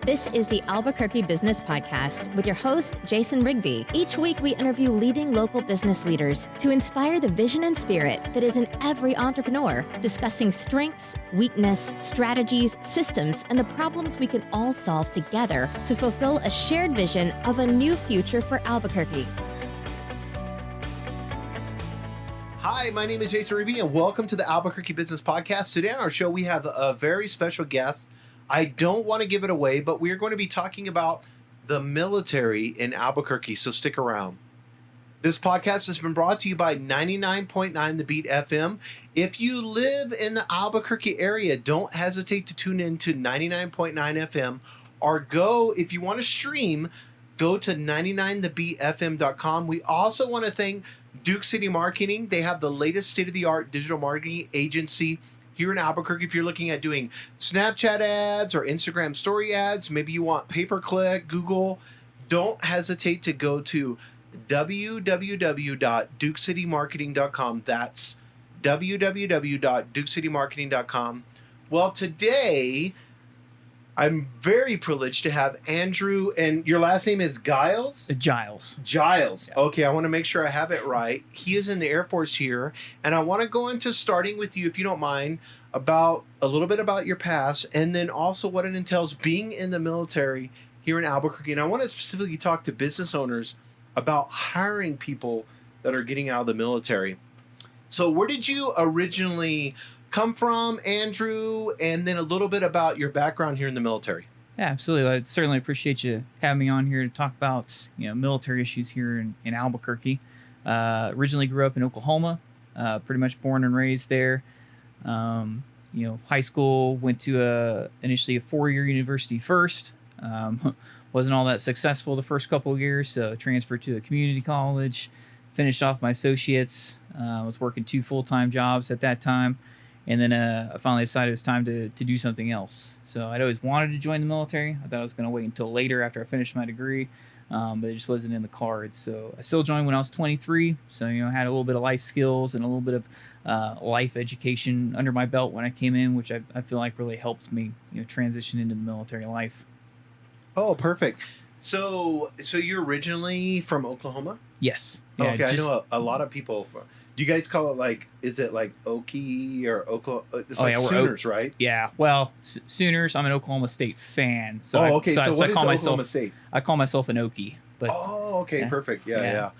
This is the Albuquerque Business Podcast with your host, Jason Rigby. Each week, we interview leading local business leaders to inspire the vision and spirit that is in every entrepreneur, discussing strengths, weakness, strategies, systems, and the problems we can all solve together to fulfill a shared vision of a new future for Albuquerque. Hi, my name is Jason Rigby, and welcome to the Albuquerque Business Podcast. Today on our show, we have a very special guest. I don't want to give it away, but we're going to be talking about the military in Albuquerque, so stick around. This podcast has been brought to you by 99.9 The Beat FM. If you live in the Albuquerque area, don't hesitate to tune in to 99.9 FM, or go, if you want to stream, go to 99thebeatfm.com. We also want to thank Duke City Marketing. They have the latest state-of-the-art digital marketing agency here in Albuquerque. If you're looking at doing Snapchat ads or Instagram story ads, maybe you want pay-per-click, Google, don't hesitate to go to www.dukecitymarketing.com. That's www.dukecitymarketing.com. Well, today I'm very privileged to have Andrew, and your last name is Giles? Giles. Giles. Yeah. Okay, I want to make sure I have it right. He is in the Air Force here, and I want to go into starting with you, if you don't mind, about a little bit about your past, and then also what it entails being in the military here in Albuquerque. And I want to specifically talk to business owners about hiring people that are getting out of the military. So where did you originally come from, Andrew, and then a little bit about your background here in the military? Yeah, absolutely. I certainly appreciate you having me on here to talk about military issues here in Albuquerque. Originally grew up in Oklahoma, pretty much born and raised there. High school, went to initially a 4-year university first. Wasn't all that successful the first couple of years, so transferred to a community college, finished off my associates, was working 2 full-time jobs at that time. And then I finally decided it was time to do something else. So I'd always wanted to join the military. I thought I was going to wait until later after I finished my degree, but it just wasn't in the cards. So I still joined when I was 23. So, I had a little bit of life skills and a little bit of life education under my belt when I came in, which I feel like really helped me transition into the military life. Oh, perfect. So you're originally from Oklahoma? Yes. Yeah, okay, I know a lot of people from... Do you guys call it is it like Okie or Oklahoma? It's Sooners, right? Yeah, well, Sooners. I'm an Oklahoma State fan. So what is Oklahoma State? I call myself an Okie. But okay, yeah. Perfect. Yeah.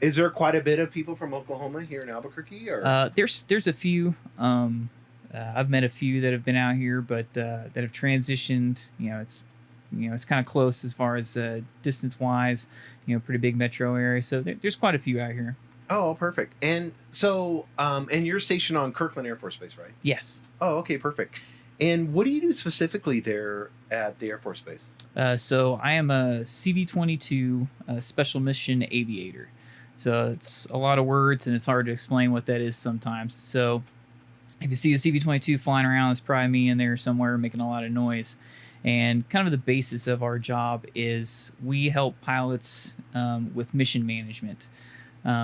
Is there quite a bit of people from Oklahoma here in Albuquerque? Or there's a few. I've met a few that have been out here, but that have transitioned. It's kind of close as far as distance wise. Pretty big metro area. So there's quite a few out here. Oh, perfect. And so, and you're stationed on Kirkland Air Force Base, right? Yes. Oh, okay, perfect. And what do you do specifically there at the Air Force Base? So I am a CV-22 special mission aviator. So it's a lot of words, and it's hard to explain what that is sometimes. So if you see a CV-22 flying around, it's probably me in there somewhere making a lot of noise. And kind of the basis of our job is we help pilots with mission management.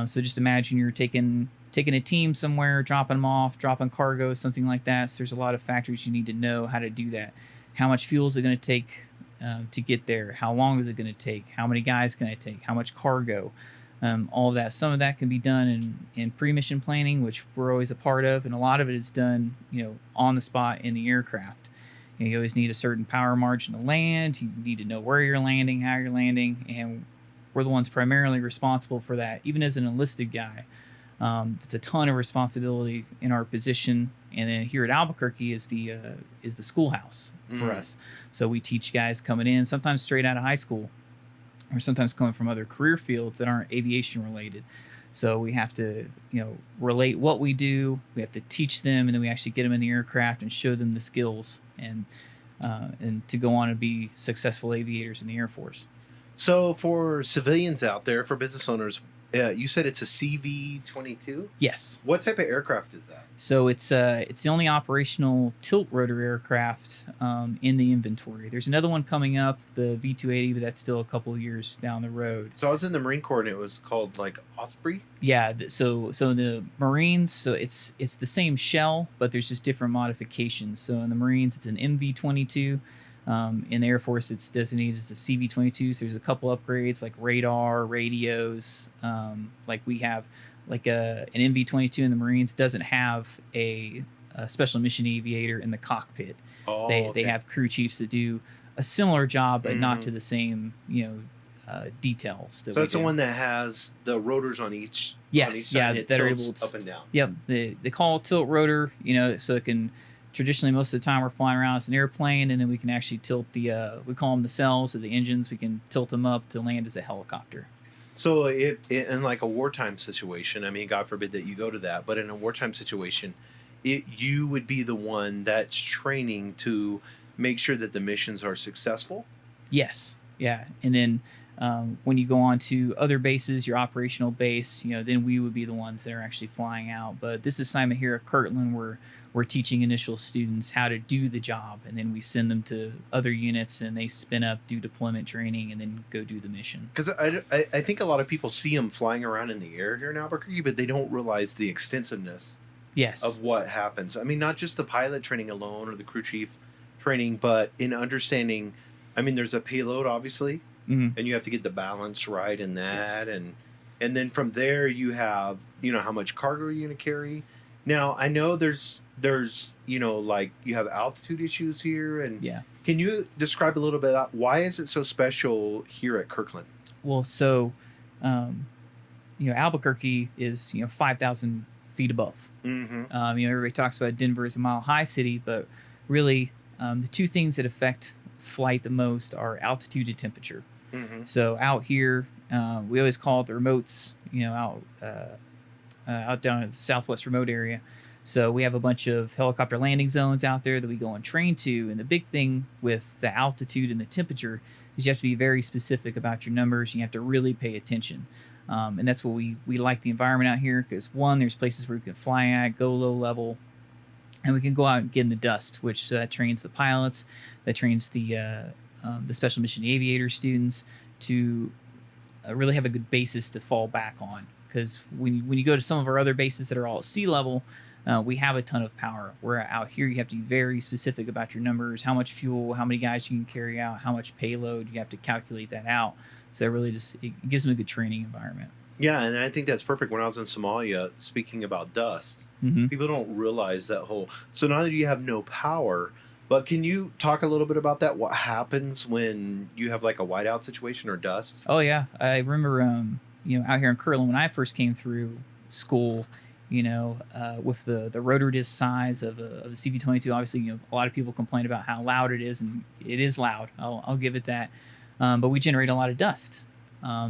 So just imagine you're taking a team somewhere, dropping them off, dropping cargo, something like that. So there's a lot of factors you need to know how to do that. How much fuel is it going to take to get there? How long is it going to take? How many guys can I take? How much cargo? All of that. Some of that can be done in pre-mission planning, which we're always a part of, and a lot of it is done, on the spot in the aircraft. You always need a certain power margin to land. You need to know where you're landing, how you're landing, and we're the ones primarily responsible for that. Even as an enlisted guy, it's a ton of responsibility in our position. And then here at Albuquerque is the schoolhouse for us. So we teach guys coming in, sometimes straight out of high school, or sometimes coming from other career fields that aren't aviation related. So we have to, relate what we do. We have to teach them, and then we actually get them in the aircraft and show them the skills and to go on and be successful aviators in the Air Force. So for civilians out there, for business owners, you said it's a CV-22? Yes. What type of aircraft is that? So it's the only operational tilt rotor aircraft in the inventory. There's another one coming up, the V-280, but that's still a couple of years down the road. So I was in the Marine Corps and it was called Osprey? Yeah. So the Marines, so it's the same shell, but there's just different modifications. So in the Marines, it's an MV-22. In the Air Force, it's designated as a CV-22. So there's a couple upgrades like radar, radios. Like we have like an MV-22 in the Marines doesn't have a special mission aviator in the cockpit. Oh, they okay. have crew chiefs that do a similar job, but not Mhm. to the same details. So that's the one that has the rotors on each. Yes, on each side, yeah, and it that are tilts able to- up and down. Yep, they call it tilt rotor, so it can traditionally most of the time we're flying around as an airplane, and then we can actually tilt we call them the cells or the engines. We can tilt them up to land as a helicopter. So in like a wartime situation, I mean, God forbid that you go to that, but in a wartime situation, you would be the one that's training to make sure that the missions are successful. Yes, yeah, and then when you go on to other bases, your operational base, then we would be the ones that are actually flying out. But this assignment here at Kirtland, we're teaching initial students how to do the job, and then we send them to other units, and they spin up, do deployment training, and then go do the mission. Because I think a lot of people see them flying around in the air here in Albuquerque, but they don't realize the extensiveness Yes. of what happens. I mean, not just the pilot training alone or the crew chief training, but in understanding, I mean, there's a payload, obviously, Mhm. and you have to get the balance right in that. Yes. And then from there, you have, how much cargo you're going to carry. Now, I know there's like you have altitude issues here. And Yeah. can you describe a little bit about why is it so special here at Kirkland? Well, so, Albuquerque is 5,000 feet above. Mm-hmm. Everybody talks about Denver as a mile high city, but really, the two things that affect flight the most are altitude and temperature. Mm-hmm. So out here, we always call it the remotes, out down in the southwest remote area. So we have a bunch of helicopter landing zones out there that we go and train to. And the big thing with the altitude and the temperature is you have to be very specific about your numbers. And you have to really pay attention. And that's what we like the environment out here, because one, there's places where we can fly at, go low level, and we can go out and get in the dust, which trains the pilots, that trains the special mission aviator students to really have a good basis to fall back on. Because when you go to some of our other bases that are all at sea level, we have a ton of power. Where out here, you have to be very specific about your numbers, how much fuel, how many guys you can carry out, how much payload. You have to calculate that out. So it gives them a good training environment. Yeah, and I think that's perfect. When I was in Somalia, speaking about dust, Mm-hmm. people don't realize that whole. So now that you have no power, but can you talk a little bit about that? What happens when you have like a whiteout situation or dust? Oh yeah, I remember out here in Kirtland when I first came through school, with the rotor disc size of the CV-22. Obviously, a lot of people complain about how loud it is, and it is loud. I'll give it that. But we generate a lot of dust.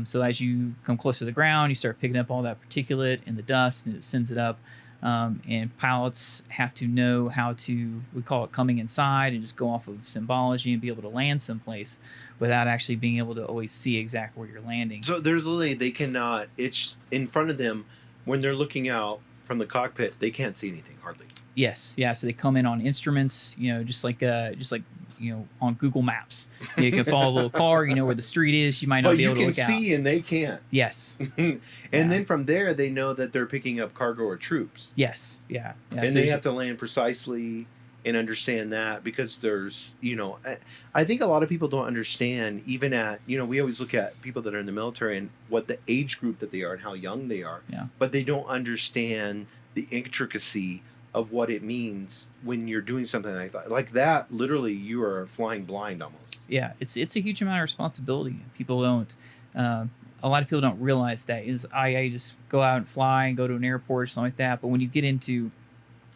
So as you come closer to the ground, you start picking up all that particulate and the dust, and it sends it up. And pilots have to know how to, we call it coming inside, and just go off of symbology and be able to land someplace without actually being able to always see exactly where you're landing. So there's literally, they cannot, it's in front of them when they're looking out from the cockpit, they can't see anything hardly. Yes, yeah. So they come in on instruments, just like on Google Maps. You can follow a little car, where the street is. You might not But be you able to can look out. see and they can't. Yes, And Yeah. then from there, they know that they're picking up cargo or troops. yes, yeah. And So they have to land precisely and understand that, because there's, I think a lot of people don't understand, even at, we always look at people that are in the military and what the age group that they are and how young they are. Yeah. But they don't understand the intricacy of what it means when you're doing something like that. Like that, literally, you are flying blind almost. Yeah, it's a huge amount of responsibility. People don't. A lot of people don't realize that. I just go out and fly and go to an airport or something like that. But when you get into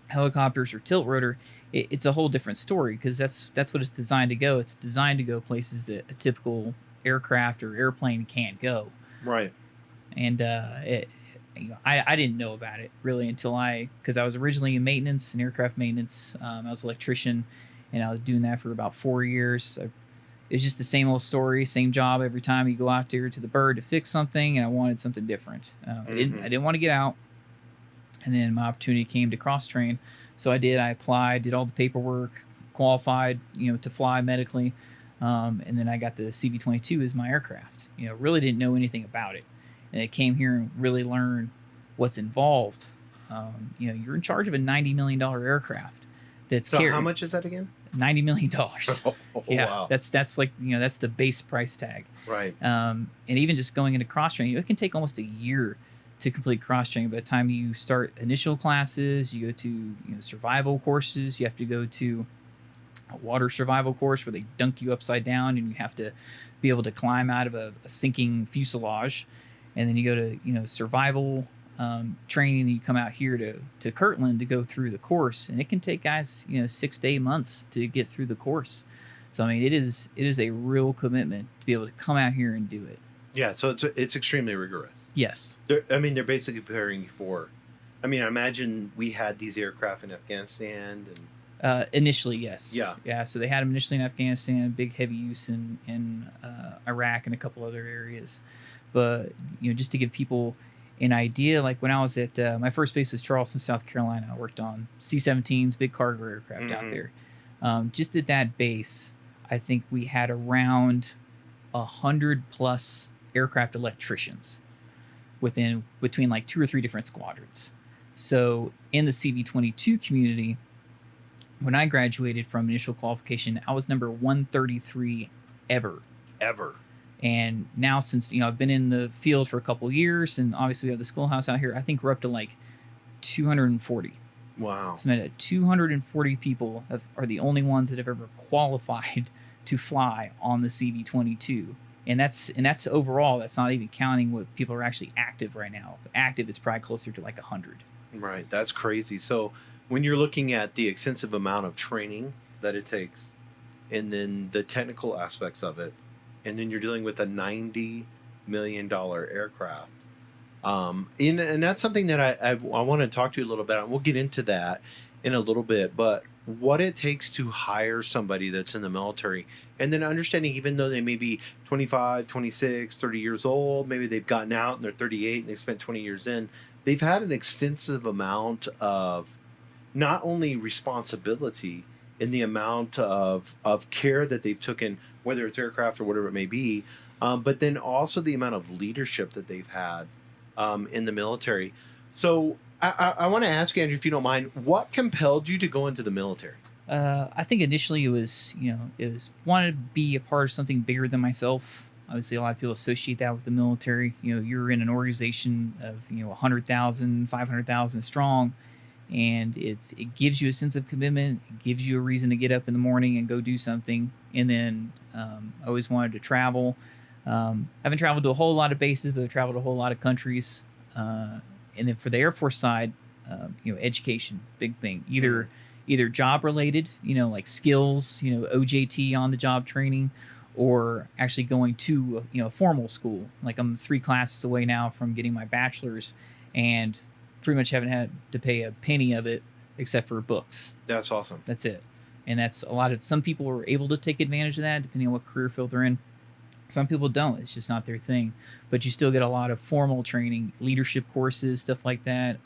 helicopters or tilt rotor, it's a whole different story, because that's what it's designed to go. It's designed to go places that a typical aircraft or airplane can't go. Right. And I didn't know about it really until because I was originally in maintenance and aircraft maintenance. I was an electrician, and I was doing that for about 4 years. It's just the same old story, same job every time. You go out there to the bird to fix something, and I wanted something different. I didn't want to get out. And then my opportunity came to cross train, so I did. I applied, did all the paperwork, qualified, to fly medically, and then I got the CV-22 as my aircraft. Really didn't know anything about it. And I came here and really learned what's involved. You're in charge of a $90 million aircraft. So how much is that again? $90 million. Yeah, Wow. that's like, that's the base price tag. Right. And even just going into cross training, it can take almost a year to complete cross training. By the time you start initial classes, you go to survival courses. You have to go to a water survival course where they dunk you upside down and you have to be able to climb out of a sinking fuselage, and then you go to survival training, and you come out here to Kirtland to go through the course, and it can take guys 6 to 8 months to get through the course. So I mean, it is a real commitment to be able to come out here and do it. Yeah, so it's extremely rigorous. Yes. They're basically preparing you for. I mean, I imagine we had these aircraft in Afghanistan and. Initially, yes. Yeah. So they had them initially in Afghanistan, big heavy use in Iraq and a couple other areas. But just to give people an idea, like when I was at my first base was Charleston, South Carolina. I worked on C-17s, big cargo aircraft out there. Just at that base, I think we had around 100+ aircraft electricians between like 2 or 3 different squadrons. So in the CV-22 community, when I graduated from initial qualification, I was number 133 ever. And now, since I've been in the field for a couple years, and obviously we have the schoolhouse out here, I think we're up to like 240. Wow. So 240 people are the only ones that have ever qualified to fly on the CV-22. And that's overall. That's not even counting what people are actually active right now. Active is probably closer to like 100. Right. That's crazy. So when you're looking at the extensive amount of training that it takes, and then the technical aspects of it, and then you're dealing with a $90 million aircraft, and that's something that I want to talk to you a little bit on. We'll get into that in a little bit, but what it takes to hire somebody that's in the military, and then understanding, even though they may be 25, 26, 30 years old, maybe they've gotten out and they're 38 and they've spent 20 years in, they've had an extensive amount of not only responsibility in the amount of care that they've taken, whether it's aircraft or whatever it may be, but then also the amount of leadership that they've had in the military. So I want to ask you, Andrew, if you don't mind, what compelled you to go into the military? I think initially it was wanted to be a part of something bigger than myself. Obviously, a lot of people associate that with the military. You're in an organization of 100,000, 500,000 strong, and it gives you a sense of commitment. It gives you a reason to get up in the morning and go do something. And then I always wanted to travel. I haven't traveled to a whole lot of bases, but I've traveled to a whole lot of countries. And then for the Air Force side, education, big thing. Either job related, like skills, OJT, on the job training, or actually going to a formal school. Like I'm 3 classes away now from getting my bachelor's, and pretty much haven't had to pay a penny of it except for books. That's awesome. That's it. And that's some people are able to take advantage of that depending on what career field they're in. Some people don't. It's just not their thing. But you still get a lot of formal training, leadership courses, stuff like that,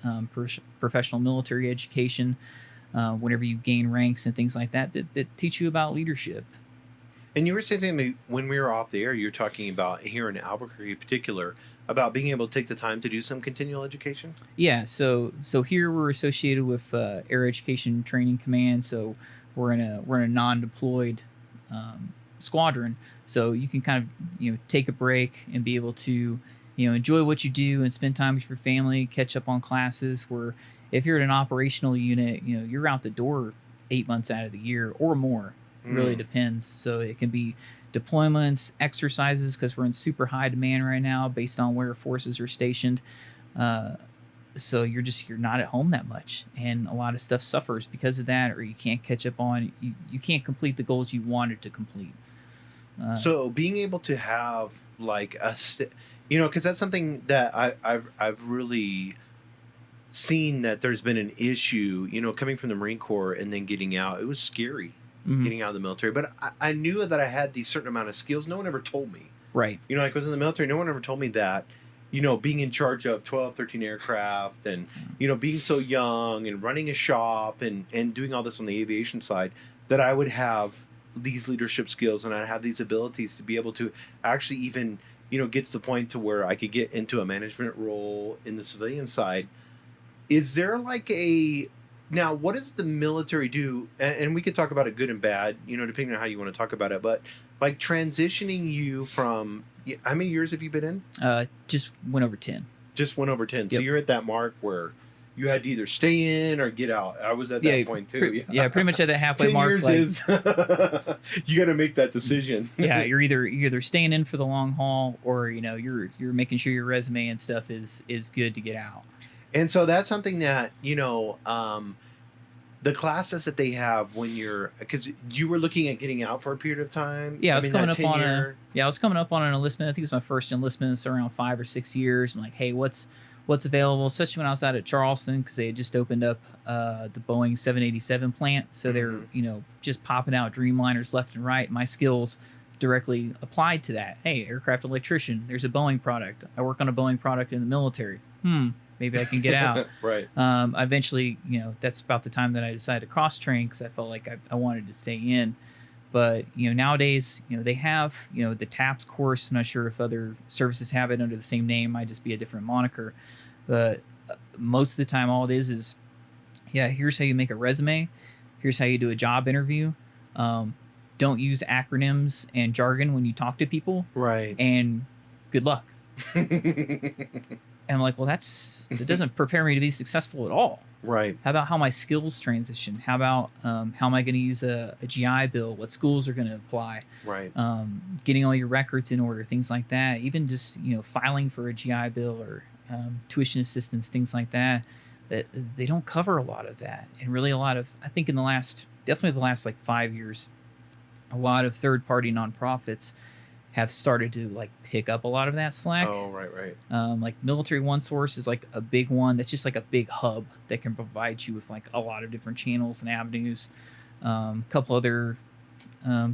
professional military education, whenever you gain ranks and things like that teach you about leadership. And you were saying something when we were off the air, you're talking about here in Albuquerque in particular, about being able to take the time to do some continual education? Yeah, so here we're associated with Air Education Training Command, so we're in a non-deployed squadron, so you can kind of take a break and be able to enjoy what you do and spend time with your family, catch up on classes. Where if you're in an operational unit, you're out the door 8 months out of the year or more. Really depends. So it can be deployments, exercises, because we're in super high demand right now based on where forces are stationed. So you're not at home that much, and a lot of stuff suffers because of that, or you can't catch up on. You can't complete the goals you wanted to complete. So being able to have like because that's something that I've really seen, that there's been an issue, coming from the Marine Corps and then getting out. It was scary. Getting out of the military, but I knew that I had these certain amount of skills. No one ever told me. Right. Like I was in the military, no one ever told me that, being in charge of 12, 13 aircraft, and, being so young and running a shop and doing all this on the aviation side, that I would have these leadership skills and I'd have these abilities to be able to actually even, get to the point to where I could get into a management role in the civilian side. Is there like Now, what does the military do? And we could talk about it good and bad, depending on how you want to talk about it. But like transitioning you from, how many years have you been in? Just went over 10. Just went over 10. Yep. So you're at that mark where you had to either stay in or get out. I was at that point too. Pretty much at that halfway 10 mark. years is you got to make that decision. Yeah, you're either staying in for the long haul, or you're making sure your resume and stuff is good to get out. And so that's something that the classes that they have when because you were looking at getting out for a period of time. Yeah, I was coming up on an enlistment. I think it was my first enlistment. It's around 5 or 6 years. I'm like, hey, what's available? Especially when I was out at Charleston, because they had just opened up the Boeing 787 plant. So they're just popping out Dreamliners left and right. My skills directly applied to that. Hey, aircraft electrician. There's a Boeing product. I work on a Boeing product in the military. Maybe I can get out. Right. Eventually, that's about the time that I decided to cross train, because I felt like I wanted to stay in. But nowadays, they have the TAPS course. I'm not sure if other services have it under the same name. Might just be a different moniker. But most of the time, all it is here's how you make a resume. Here's how you do a job interview. Don't use acronyms and jargon when you talk to people. Right. And good luck. And I'm like, well, that doesn't prepare me to be successful at all. Right. How about how my skills transition? How about how am I going to use a GI Bill? What schools are going to apply? Right. Getting all your records in order, things like that. Even just filing for a GI Bill or tuition assistance, things like that. That they don't cover a lot of that, and really a lot of, I think, definitely the last like 5 years, a lot of third-party nonprofits have started to like pick up a lot of that slack. Oh, right. Like Military One Source is like a big one that's just like a big hub that can provide you with like a lot of different channels and avenues. A couple other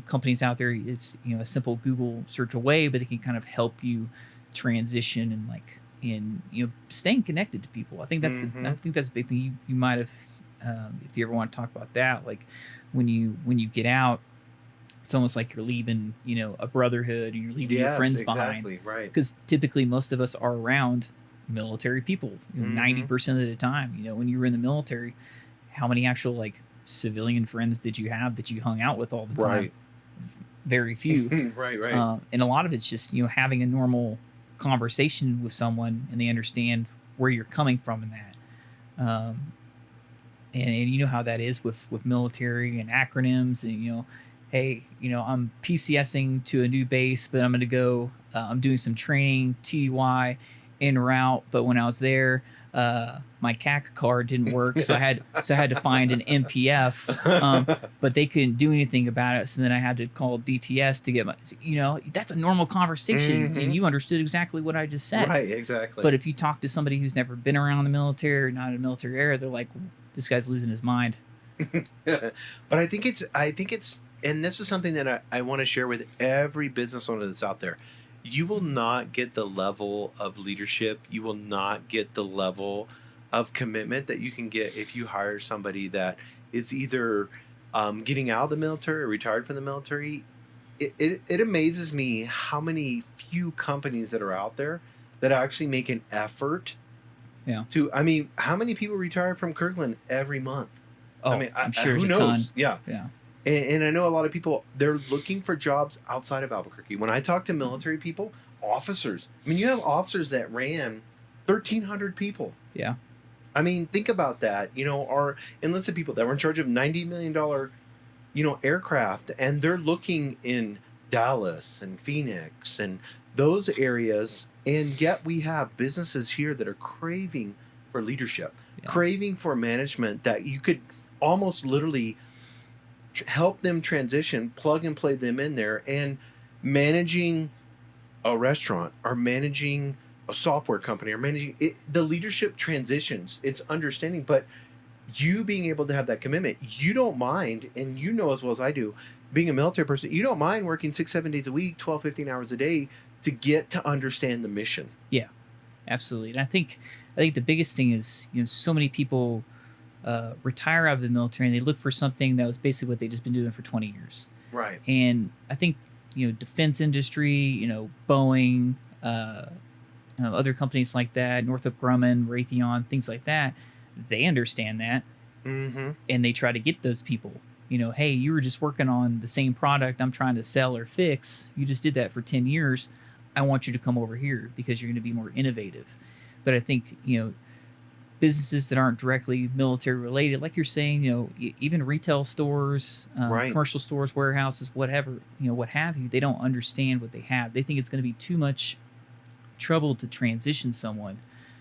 companies out there, it's a simple Google search away, but they can kind of help you transition and like in staying connected to people. I think that's I think that's a big thing. You might have if you ever want to talk about that, like when you get out, it's almost like you're leaving, a brotherhood, and you're leaving your friends behind. Right. Because typically most of us are around military people 90% of the time. When you were in the military, how many actual like civilian friends did you have that you hung out with all the time? Right. Very few. Right. And a lot of it's just, having a normal conversation with someone, and they understand where you're coming from in that. And you know how that is with military and acronyms, and hey, I'm PCSing to a new base, but I'm going to go, I'm doing some training, TDY, en route. But when I was there, my CAC card didn't work, so I had to find an MPF, but they couldn't do anything about it. So then I had to call DTS to get my, that's a normal conversation, and you understood exactly what I just said. Right, exactly. But if you talk to somebody who's never been around the military or not in a military area, they're like, this guy's losing his mind. But I think it's, and this is something that I want to share with every business owner that's out there. You will not get the level of leadership. You will not get the level of commitment that you can get if you hire somebody that is either getting out of the military or retired from the military. It amazes me how many few companies that are out there that actually make an effort. Yeah. How many people retire from Kirkland every month? Oh, I'm sure who there's knows? a ton. Yeah. And I know a lot of people, they're looking for jobs outside of Albuquerque. When I talk to military people, officers, you have officers that ran 1,300 people. Yeah. Think about that. Our enlisted people that were in charge of $90 million, aircraft, and they're looking in Dallas and Phoenix and those areas. And yet we have businesses here that are craving for leadership, craving for management that you could almost literally help them transition, plug and play them in there, and managing a restaurant or managing a software company or managing it, the leadership transitions. It's understanding, but you being able to have that commitment, you don't mind, and as well as I do, being a military person, you don't mind working 6-7 days a week, 12, 15 hours a day to get to understand the mission. Yeah, absolutely. And I think the biggest thing is, so many people retire out of the military and they look for something that was basically what they've just been doing for 20 years. Right. And I think, defense industry, Boeing, other companies like that, Northrop Grumman, Raytheon, things like that, they understand that. Mm-hmm. And they try to get those people. Hey, you were just working on the same product I'm trying to sell or fix. You just did that for 10 years. I want you to come over here because you're going to be more innovative. But I think, businesses that aren't directly military related, like you're saying, even retail stores, Right. commercial stores, warehouses, whatever, what have you, they don't understand what they have. They think it's going to be too much trouble to transition someone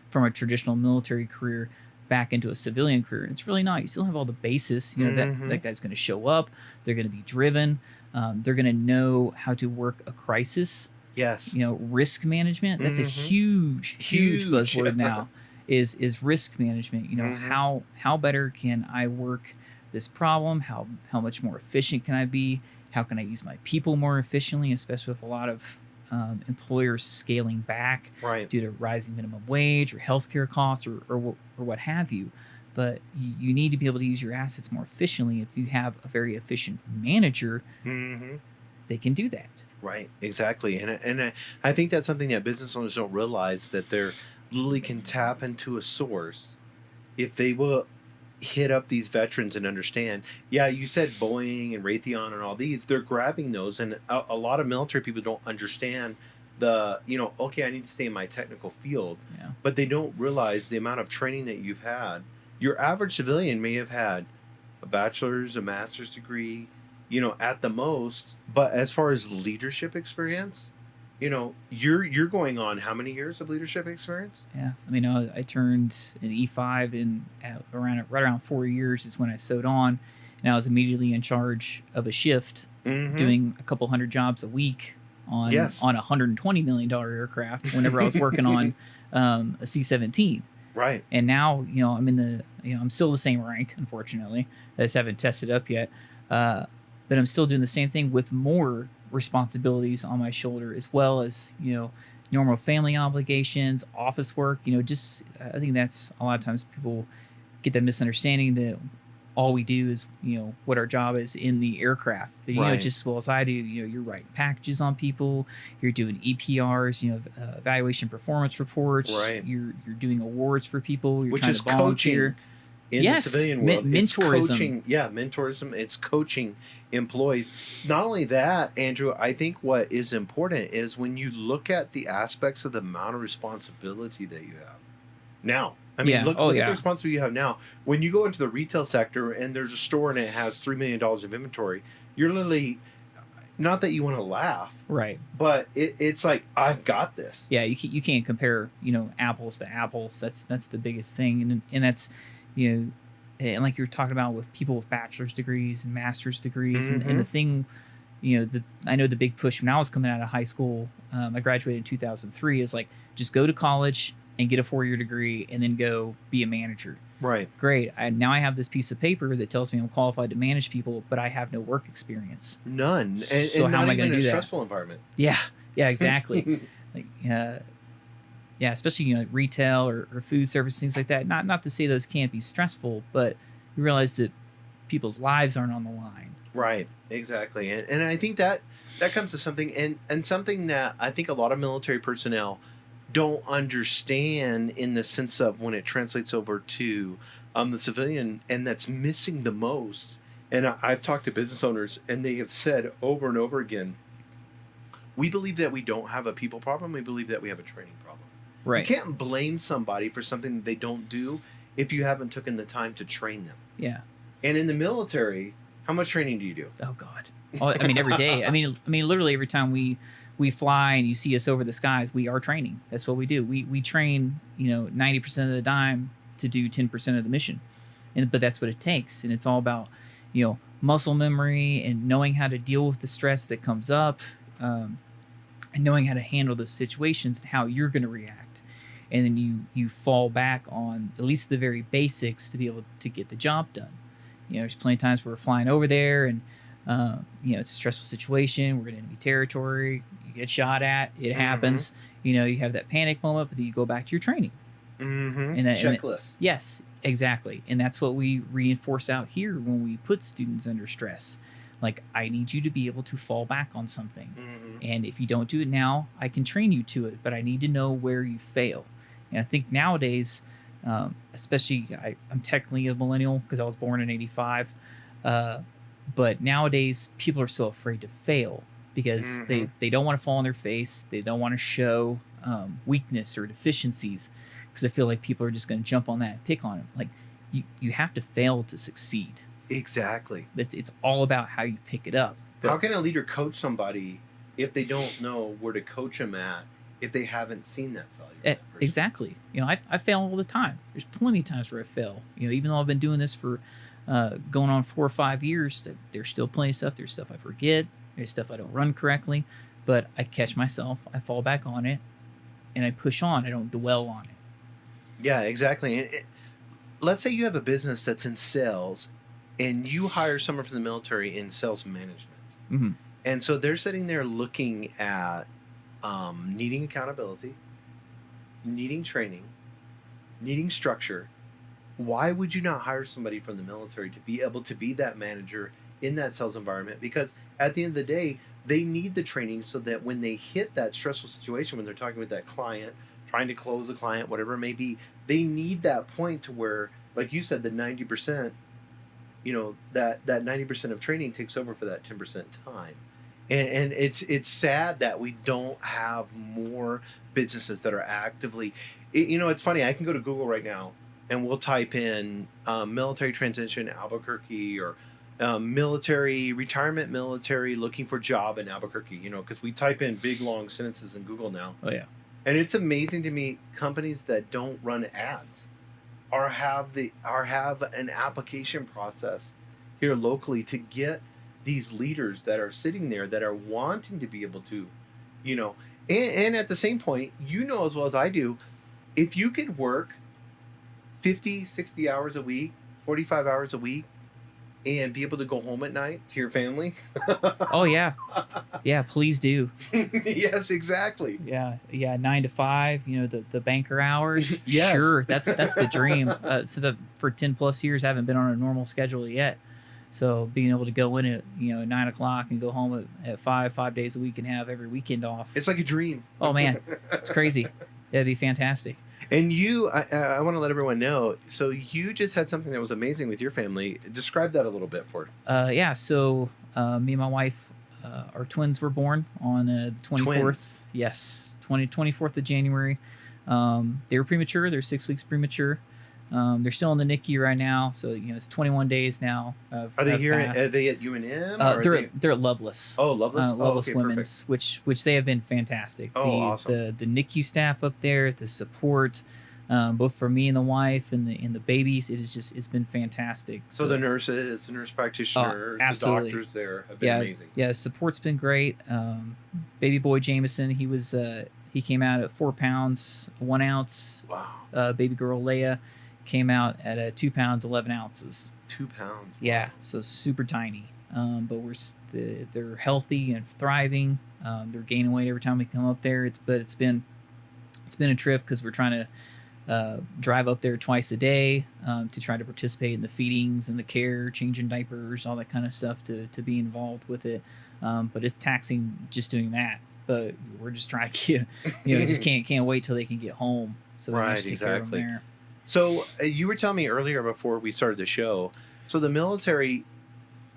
from a traditional military career back into a civilian career. And it's really not. You still have all the basis. That guy's going to show up. They're going to be driven. They're going to know how to work a crisis. Yes. Risk management. That's a huge buzzword now. Is risk management. How better can I work this problem? How much more efficient can I be? How can I use my people more efficiently, especially with a lot of employers scaling back due to rising minimum wage or healthcare costs or what have you. But you need to be able to use your assets more efficiently. If you have a very efficient manager, they can do that. Right, exactly. And I think that's something that business owners don't realize, that they're literally can tap into a source if they will hit up these veterans and understand. Yeah, you said Boeing and Raytheon and all these, they're grabbing those, and a lot of military people don't understand okay, I need to stay in my technical field, but they don't realize the amount of training that you've had. Your average civilian may have had a bachelor's, a master's degree, at the most, but as far as leadership experience, you're going on how many years of leadership experience? Yeah, I mean, I turned an E5 in right around 4 years is when I sewed on, and I was immediately in charge of a shift, doing a couple hundred jobs a week on a $120 million aircraft. Whenever I was working on a C-17, right? And now I'm in I'm still the same rank, unfortunately. I just haven't tested up yet, but I'm still doing the same thing with more responsibilities on my shoulder, as well as normal family obligations, office work. I think that's a lot of times people get that misunderstanding that all we do is what our job is in the aircraft. But just as well as I do, you're writing packages on people, you're doing EPRs, evaluation performance reports, right? You're doing awards for people, you're which trying is to volunteer. Coaching. In the civilian world, mentorism. It's coaching. Yeah, mentorism. It's coaching employees. Not only that, Andrew, I think what is important is when you look at the aspects of the amount of responsibility that you have now. I mean, look at the responsibility you have now. When you go into the retail sector and there's a store and it has $3 million of inventory, you're literally, not that you want to laugh, right? But it's like, I've got this. Yeah, you can't compare apples to apples. That's the biggest thing, and that's and like you were talking about with people with bachelor's degrees and master's degrees, and the thing, I know the big push when I was coming out of high school, I graduated in 2003, is like, just go to college and get a 4-year degree and then go be a manager. Right. Great. Now I have this piece of paper that tells me I'm qualified to manage people, but I have no work experience. None. And, so how am I going to do that? Stressful environment. Yeah, exactly. Especially retail or food service, things like that. Not to say those can't be stressful, but you realize that people's lives aren't on the line. Right, exactly. And I think that comes to something, and something that I think a lot of military personnel don't understand, in the sense of when it translates over to the civilian, and that's missing the most. And I've talked to business owners, and they have said over and over again, we believe that we don't have a people problem. We believe that we have a training problem. Right. You can't blame somebody for something that they don't do if you haven't taken the time to train them. Yeah. And in the military, how much training do you do? Oh God. I mean, every day. I mean, literally every time we fly and you see us over the skies, we are training. That's what we do. We train, 90% of the time to do 10% of the mission. But that's what it takes. And it's all about, muscle memory and knowing how to deal with the stress that comes up, and knowing how to handle those situations and how you're going to react. And then you fall back on at least the very basics to be able to get the job done. There's plenty of times where we're flying over there and, it's a stressful situation. We're in enemy territory. You get shot at. It happens. You have that panic moment, but then you go back to your training. And that checklist. Yes, exactly. And that's what we reinforce out here when we put students under stress. Like, I need you to be able to fall back on something. And if you don't do it now, I can train you to it, but I need to know where you fail. And I think nowadays, Especially I'm technically a millennial because I was born in '85. But nowadays, people are so afraid to fail because they don't want to fall on their face. They don't want to show weakness or deficiencies because they feel like people are just going to jump on that and pick on them. Like, you have to fail to succeed. Exactly. It's all about how you pick it up. But how can a leader coach somebody if they don't know where to coach them at, if they haven't seen that failure? Exactly. I fail all the time. There's plenty of times where I fail. Even though I've been doing this for going on 4 or 5 years, there's still plenty of stuff. There's stuff I forget. There's stuff I don't run correctly. But I catch myself. I fall back on it, and I push on. I don't dwell on it. Yeah, exactly. Let's say you have a business that's in sales, and you hire someone from the military in sales management. Mm-hmm. And so they're sitting there looking at needing accountability, needing training, needing structure. Why would you not hire somebody from the military to be able to be that manager in that sales environment? Because at the end of the day, they need the training so that when they hit that stressful situation, when they're talking with that client, trying to close a client, whatever it may be, they need that point to where, like you said, the 90%, that 90% of training takes over for that 10% time. And it's sad that we don't have more businesses that are actively, it's funny. I can go to Google right now and we'll type in military transition Albuquerque or military retirement, military looking for job in Albuquerque, because we type in big long sentences in Google now. Oh yeah. And it's amazing to me, companies that don't run ads or have an application process here locally to get these leaders that are sitting there that are wanting to be able to, and at the same point, as well as I do, if you could work 50, 60 hours a week, 45 hours a week, and be able to go home at night to your family. Oh yeah. Yeah, please do. Yes, exactly. Yeah. 9 to 5, the banker hours. Yes. Sure. That's the dream. For 10 plus years, I haven't been on a normal schedule yet. So being able to go in at 9 o'clock and go home at 5 days a week and have every weekend off. It's like a dream. Oh man, it's crazy. That'd be fantastic. And I want to let everyone know. So you just had something that was amazing with your family. Describe that a little bit for. Yeah. So me and my wife, our twins were born on the 24th. Twins. Yes, 24th of January. They were premature. They're 6 weeks premature. They're still in the NICU right now, so it's 21 days now. Are they here? Are they at UNM? They're at Loveless. Oh, Loveless. Loveless okay, Women's, which they have been fantastic. Awesome. The NICU staff up there, the support, both for me and the wife and the babies, it's been fantastic. So the nurses, the nurse practitioners, the doctors there have been amazing. Yeah, support's been great. Baby boy Jameson, he came out at 4 pounds 1 ounce. Wow. Baby girl Leia came out at 2 pounds 11 ounces. 2 pounds. Yeah, so super tiny. But they're healthy and thriving. They're gaining weight every time we come up there. It's been a trip because we're trying to drive up there twice a day to try to participate in the feedings and the care, changing diapers, all that kind of stuff to be involved with it. But it's taxing just doing that. But we're just trying to get, just can't wait till they can get home. So right, exactly. So you were telling me earlier before we started the show. So the military,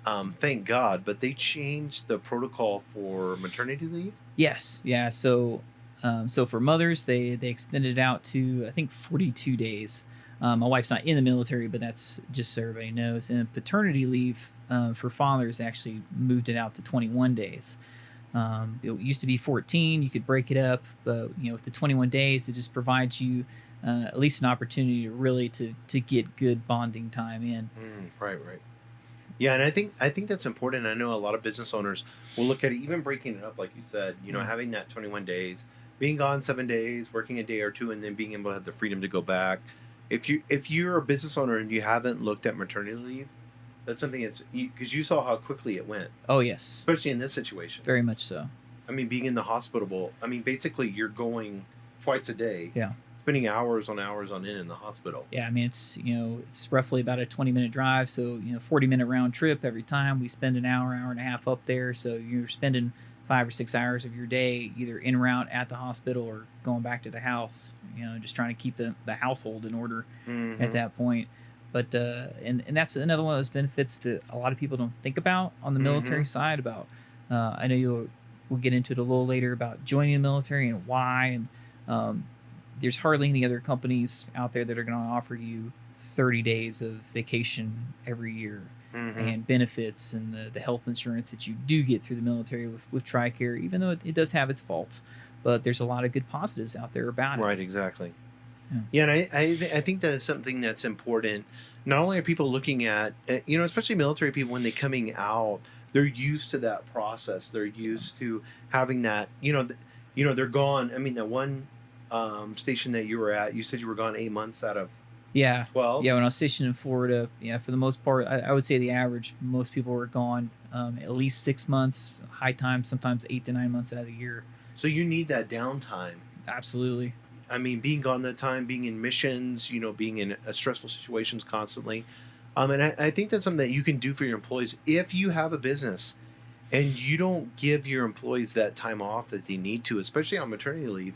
thank God, but they changed the protocol for maternity leave. Yes, yeah. So for mothers, they extended it out to I think 42 days. My wife's not in the military, but that's just so everybody knows. And paternity leave for fathers actually moved it out to 21 days. It used to be 14. You could break it up, but with the 21 days, it just provides you at least an opportunity to really to get good bonding time in. Right. Yeah, and I think that's important. I know a lot of business owners will look at it, even breaking it up, like you said, having that 21 days, being gone 7 days, working a day or two, and then being able to have the freedom to go back. If you're a business owner and you haven't looked at maternity leave, that's something because you saw how quickly it went. Oh yes, especially in this situation. Very much so. I mean, being in the hospital. I mean, basically, you're going twice a day. Yeah. Spending hours on end in the hospital. Yeah, I mean it's roughly about a 20-minute drive, so 40-minute round trip every time. We spend an hour and a half up there, so you're spending 5 or 6 hours of your day either en route at the hospital or going back to the house, just trying to keep the household in order at that point. But and that's another one of those benefits that a lot of people don't think about on the military side. About I know we'll get into it a little later about joining the military and why. And there's hardly any other companies out there that are going to offer you 30 days of vacation every year and benefits and the health insurance that you do get through the military with TRICARE, even though it does have its faults. But there's a lot of good positives out there about it. Right, exactly. Yeah, and I think that is something that's important. Not only are people looking at, especially military people, when they're coming out, they're used to that process. They're used to having that, they're gone. I mean, the one station that you were at, you said you were gone 8 months out of 12? Yeah, when I was stationed in Florida, for the most part, I would say the average, most people were gone at least 6 months, high times, sometimes 8 to 9 months out of the year. So you need that downtime. Absolutely. I mean, being gone that time, being in missions, being in stressful situations constantly. And I think that's something that you can do for your employees. If you have a business and you don't give your employees that time off that they need to, especially on maternity leave,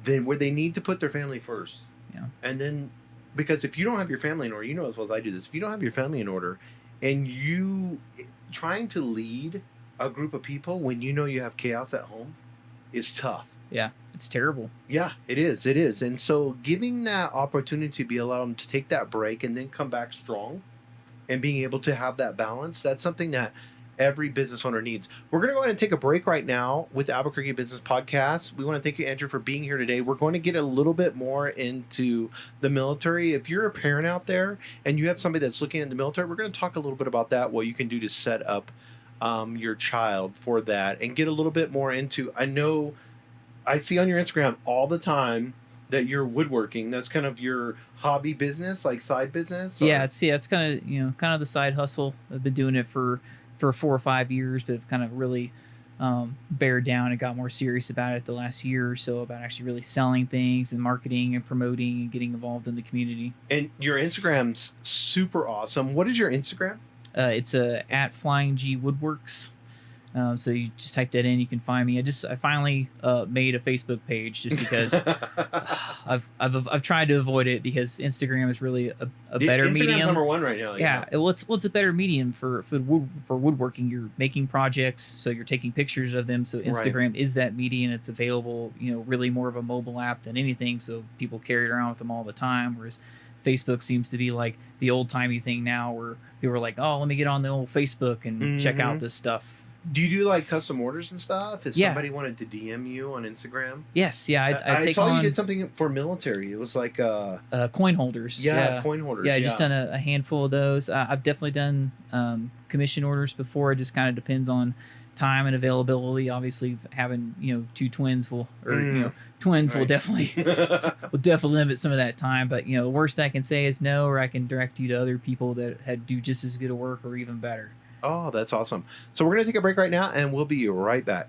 then where they need to put their family first. Yeah. And then, because if you don't have your family in order, as well as I do this, if you don't have your family in order and you trying to lead a group of people when you have chaos at home is tough. Yeah, it's terrible. Yeah, it is. It is. And so giving that opportunity to be allowed them to take that break and then come back strong and being able to have that balance, that's something that every business owner needs. We're going to go ahead and take a break right now with the Albuquerque Business Podcast. We want to thank you, Andrew, for being here today. We're going to get a little bit more into the military. If you're a parent out there and you have somebody that's looking at the military, we're going to talk a little bit about that, what you can do to set up your child for that and get a little bit more into, I know I see on your Instagram all the time that you're woodworking. That's kind of your hobby business, like side business? Or? Yeah, it's kind of the side hustle. I've been doing it for 4 or 5 years, but I've kind of really bared down and got more serious about it the last year or so, about actually really selling things and marketing and promoting and getting involved in the community. And your Instagram's super awesome. What is your Instagram? It's at Flying G Woodworks. So you just type that in, you can find me. I finally made a Facebook page just because I've tried to avoid it because Instagram is really a better medium. Instagram's number one right now. Yeah, it's a better medium for woodworking. You're making projects, so you're taking pictures of them. So Instagram is that medium. It's available, really more of a mobile app than anything. So people carry it around with them all the time. Whereas Facebook seems to be like the old timey thing now, where people are like, oh, let me get on the old Facebook and check out this stuff. Do you do like custom orders and stuff? If somebody wanted to DM you on Instagram? Yes, yeah. I saw you did something for military. It was like coin holders. Yeah, coin holders. Yeah, just done a handful of those. I've definitely done commission orders before. It just kind of depends on time and availability. Obviously, having twins will definitely limit some of that time. But the worst I can say is no, or I can direct you to other people that do just as good a work or even better. Oh, that's awesome. So we're going to take a break right now, and we'll be right back.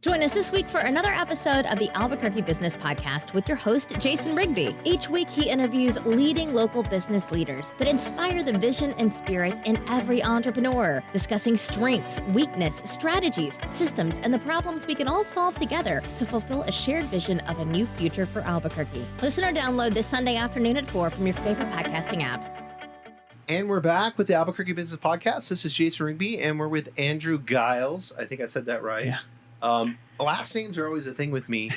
Join us this week for another episode of the Albuquerque Business Podcast with your host, Jason Rigby. Each week, he interviews leading local business leaders that inspire the vision and spirit in every entrepreneur, discussing strengths, weakness, strategies, systems, and the problems we can all solve together to fulfill a shared vision of a new future for Albuquerque. Listen or download this Sunday afternoon at 4 from your favorite podcasting app. And we're back with the Albuquerque Business Podcast. This is Jason Rigby, and we're with Andrew Giles. I think I said that right. Yeah. Last names are always a thing with me,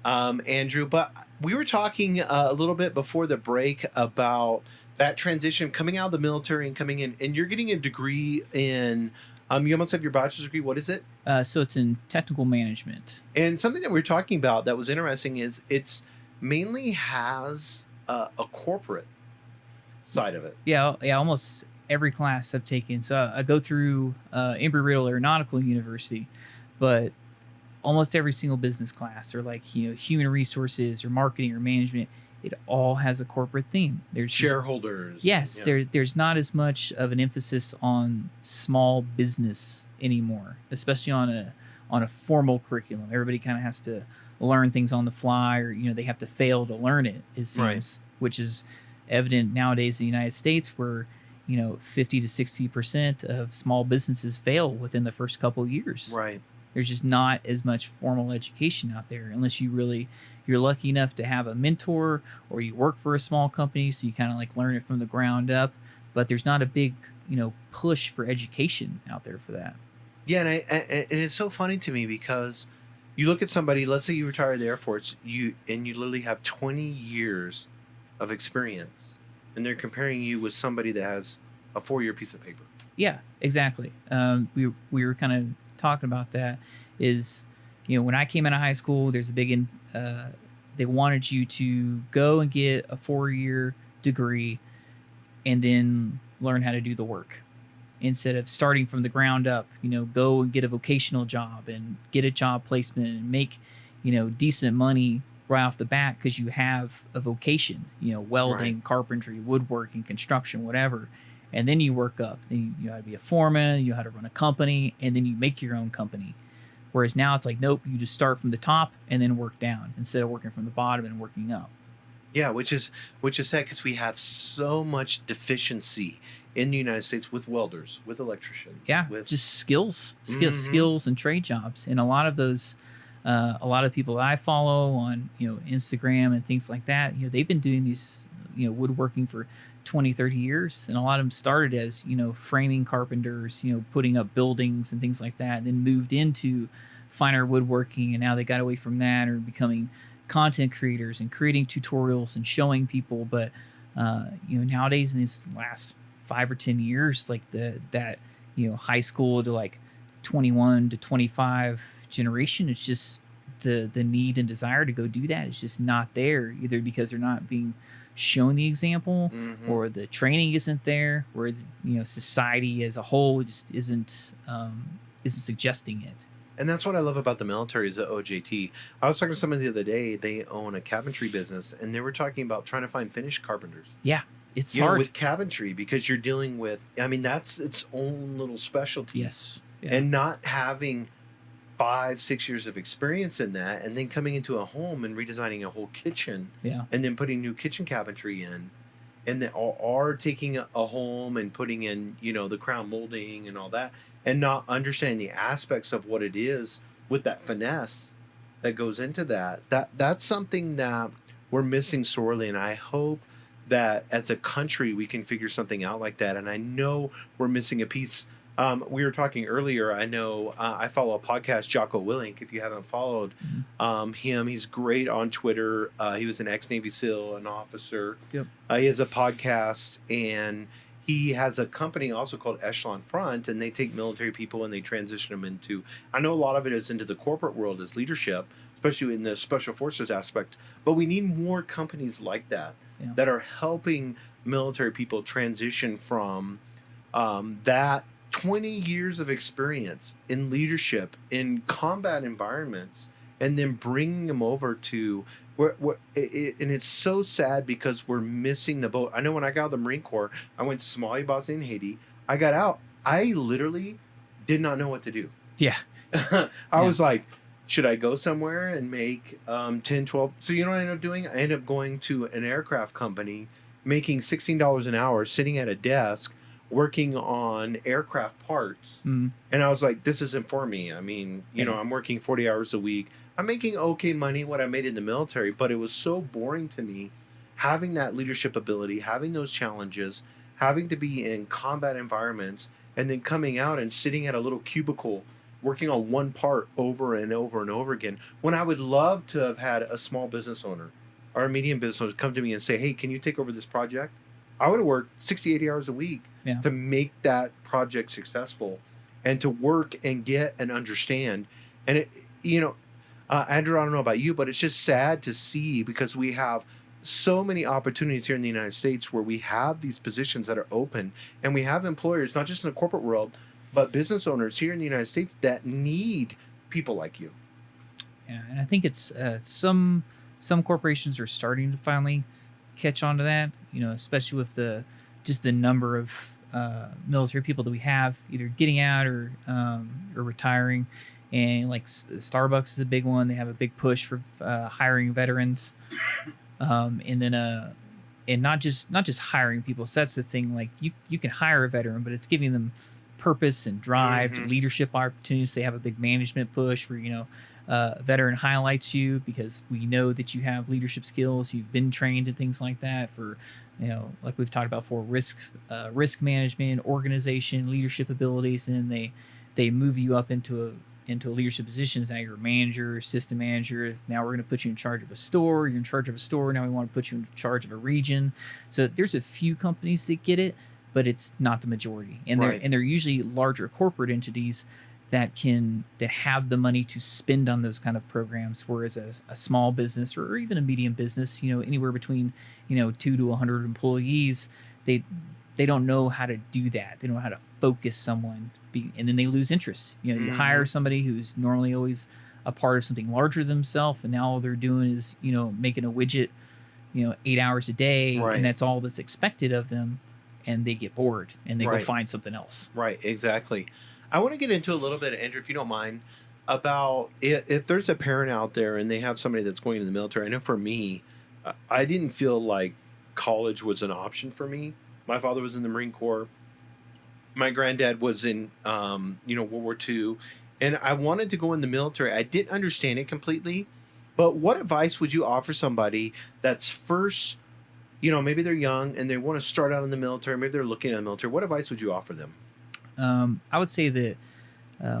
Andrew. But we were talking a little bit before the break about that transition, coming out of the military and coming in. And you're getting a degree in, you almost have your bachelor's degree. What is it? So it's in technical management. And something that we were talking about that was interesting is it's mainly has a corporate side of it. Yeah, almost every class I've taken. So I go through Embry-Riddle Aeronautical University, but almost every single business class, or like human resources or marketing or management, it all has a corporate theme. There's shareholders. Yes, there's not as much of an emphasis on small business anymore, especially on a formal curriculum. Everybody kind of has to learn things on the fly, or they have to fail to learn it. It seems, which is evident nowadays in the United States, where 50 to 60% of small businesses fail within the first couple of years. Right. There's just not as much formal education out there unless you're lucky enough to have a mentor or you work for a small company, so you kind of like learn it from the ground up. But there's not a big, push for education out there for that. Yeah, and it's so funny to me because you look at somebody, let's say you retire the Air Force, you literally have 20 years of experience, and they're comparing you with somebody that has a 4-year piece of paper. Yeah, exactly. We were kind of talking about that. Is when I came out of high school, there's a big they wanted you to go and get a 4-year degree and then learn how to do the work instead of starting from the ground up. Go and get a vocational job and get a job placement and make decent money right off the bat because you have a vocation, welding, Right. carpentry, woodworking, construction, whatever. And then you work up. Then you had to be a foreman, you had to run a company, and then you make your own company. Whereas now it's like, nope, you just start from the top and then work down instead of working from the bottom and working up. Yeah, which is sad because we have so much deficiency in the United States with welders, with electricians. Yeah, with just skills and trade jobs. And a lot of those, a lot of people that I follow on, Instagram and things like that, they've been doing these, woodworking for 20, 30 years. And a lot of them started as, framing carpenters, putting up buildings and things like that, and then moved into finer woodworking. And now they got away from that or becoming content creators and creating tutorials and showing people. But, nowadays in these last 5 or 10 years, like that high school to like 21 to 25 generation, it's just the need and desire to go do that is just not there, either because they're not being shown the example or the training isn't there, or society as a whole just isn't suggesting it. And that's what I love about the military is the OJT. I was talking to somebody the other day. They own a cabinetry business, and they were talking about trying to find finished carpenters. Yeah, it's hard with cabinetry because you're dealing with. I mean, that's its own little specialty. Yes, yeah. And not having 5-6 years of experience in that, and then coming into a home and redesigning a whole kitchen, and then putting new kitchen cabinetry in, and then are taking a home and putting in the crown molding and all that, and not understanding the aspects of what it is with that finesse that goes into that's something that we're missing sorely. And I hope that as a country we can figure something out like that. And I know we're missing a piece. We were talking earlier. I know I follow a podcast, Jocko Willink. If you haven't followed him, he's great on Twitter. He was an ex-Navy SEAL, an officer. Yep. He has a podcast, and he has a company also called Echelon Front, and they take military people and they transition them into, I know a lot of it is into the corporate world as leadership, especially in the special forces aspect. But we need more companies like that that are helping military people transition from that 20 years of experience in leadership in combat environments, and then bringing them over to and it's so sad because we're missing the boat. I know when I got out of the Marine Corps, I went to Somalia, Bosnia, and Haiti. I got out. I literally did not know what to do. Yeah. I was like, should I go somewhere and make 10, 12? So you know what I ended up doing? I ended up going to an aircraft company, making $16 an hour, sitting at a desk, working on aircraft parts. And I was like, this isn't for me. I mean, I'm working 40 hours a week. I'm making okay money, what I made in the military, but it was so boring to me having that leadership ability, having those challenges, having to be in combat environments, and then coming out and sitting at a little cubicle working on one part over and over and over again, when I would love to have had a small business owner or a medium business owner come to me and say, hey, can you take over this project? I would have worked 60, 80 hours a week to make that project successful and to work and get and understand. And Andrew, I don't know about you, but it's just sad to see because we have so many opportunities here in the United States where we have these positions that are open, and we have employers, not just in the corporate world, but business owners here in the United States that need people like you. Yeah, and I think it's some corporations are starting to finally catch on to that, especially with the number of military people that we have either getting out or retiring. And like Starbucks is a big one. They have a big push for hiring veterans, and then and not just hiring people. So that's the thing. Like you can hire a veteran, but it's giving them purpose and drive, to leadership opportunities. They have a big management push where, a veteran highlights you because we know that you have leadership skills. You've been trained in things like that for, like we've talked about for risk management, organization, leadership abilities. And then they move you up into leadership positions. Now you're a manager, assistant manager. Now we're going to put you in charge of a store. You're in charge of a store. Now we want to put you in charge of a region. So there's a few companies that get it, but it's not the majority. And they're usually larger corporate entities that have the money to spend on those kind of programs, whereas a small business or even a medium business, anywhere between 2 to 100 employees, they don't know how to do that. They don't know how to focus someone, and then they lose interest. You hire somebody who's normally always a part of something larger than themselves, and now all they're doing is making a widget 8 hours a day, and that's all that's expected of them, and they get bored and they go find something else. Right, exactly. I want to get into a little bit, Andrew, if you don't mind, about if there's a parent out there and they have somebody that's going to the military. I know for me, I didn't feel like college was an option for me. My father was in the Marine Corps. My granddad was in, World War II. And I wanted to go in the military. I didn't understand it completely. But what advice would you offer somebody that's first, maybe they're young and they want to start out in the military. Maybe they're looking at the military. What advice would you offer them? I would say that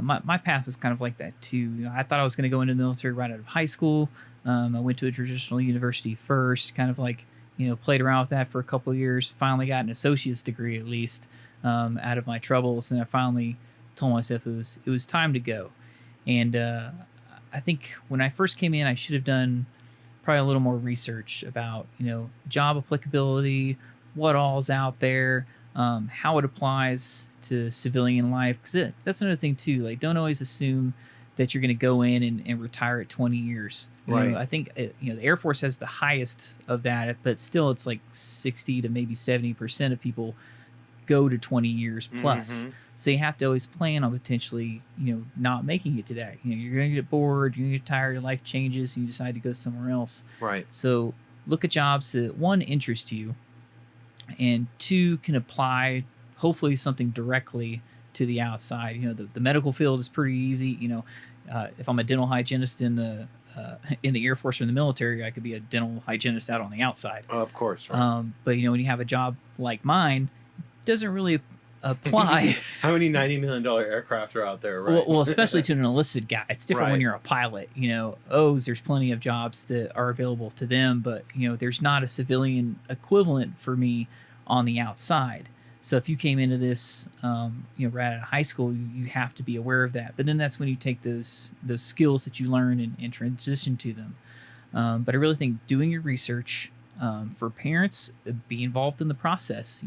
my path was kind of like that too. I thought I was going to go into the military right out of high school. I went to a traditional university first, kind of like, played around with that for a couple of years. Finally got an associate's degree, at least, out of my troubles. And I finally told myself it was time to go. And I think when I first came in, I should have done probably a little more research about, job applicability, what all's out there, how it applies to civilian life, because that's another thing too. Like, don't always assume that you're going to go in and retire at 20 years. I think the Air Force has the highest of that, but still it's like 60 to maybe 70% of people go to 20 years plus. So you have to always plan on potentially not making it to that. You're going to get bored, you're going to get tired, your life changes, and you decide to go somewhere else. Right. So look at jobs that, one, interest you, and two, can apply hopefully something directly to the outside. The medical field is pretty easy. If I'm a dental hygienist in the Air Force or in the military, I could be a dental hygienist out on the outside. Oh, of course. Right. But when you have a job like mine, it doesn't really apply. How many $90 million aircraft are out there, right? Well, especially to an enlisted guy. It's different when you're a pilot. There's plenty of jobs that are available to them, but there's not a civilian equivalent for me on the outside. So if you came into this, right out of high school, you have to be aware of that. But then that's when you take those skills that you learn and transition to them. But I really think doing your research, for parents, be involved in the process.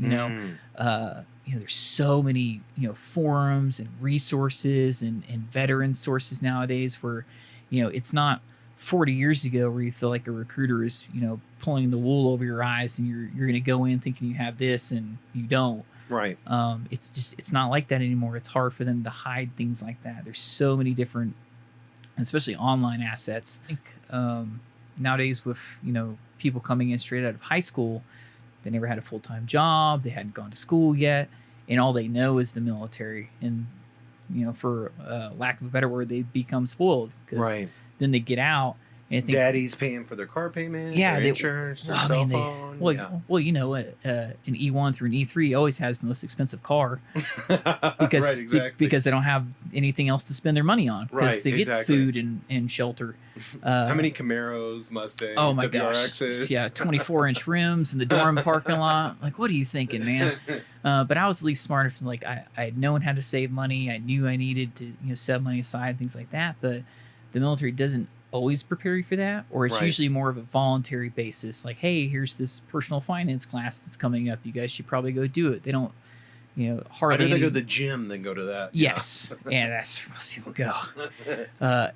There's so many forums and resources and veteran sources nowadays where it's not 40 years ago where you feel like a recruiter is pulling the wool over your eyes and you're going to go in thinking you have this and you don't. Right. It's not like that anymore. It's hard for them to hide things like that. There's so many different, especially online assets. I think nowadays with people coming in straight out of high school, they never had a full-time job, they hadn't gone to school yet, and all they know is the military. And for lack of a better word, they become spoiled because then they get out and think daddy's paying for their car payment, their insurance, their cell phone. An E1 through an E3 always has the most expensive car because because they don't have anything else to spend their money on because they get food and shelter. How many Camaros, Mustangs, oh my WRXs? Gosh, yeah, 24-inch rims in the dorm parking lot. Like, what are you thinking, man? But I was at least smart enough to, like, I had known how to save money. I knew I needed to set money aside, things like that. But the military doesn't always prepare you for that, or it's usually more of a voluntary basis. Like, hey, here's this personal finance class that's coming up. You guys should probably go do it. They don't, hardly. I'd rather go to the gym than go to that. Yes, yeah, that's where most people go.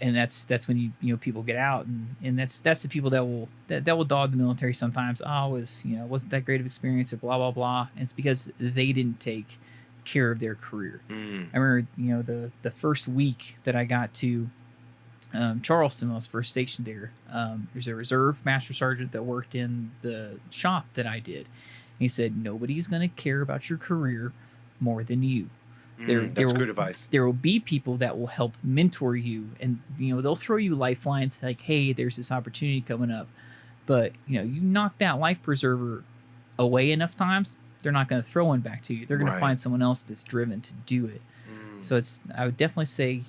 And that's when people get out, and that's the people that will dog the military sometimes. Oh, wasn't that great of experience, or blah blah blah. And it's because they didn't take care of their career. I remember the first week that I got to Charleston, when I was first stationed there, there's a reserve master sergeant that worked in the shop that I did. And he said, nobody's going to care about your career more than you. That's good advice. There will be people that will help mentor you, and they'll throw you lifelines like, "Hey, there's this opportunity coming up," but you knock that life preserver away enough times, they're not going to throw one back to you. They're going to find someone else that's driven to do it. So I would definitely say,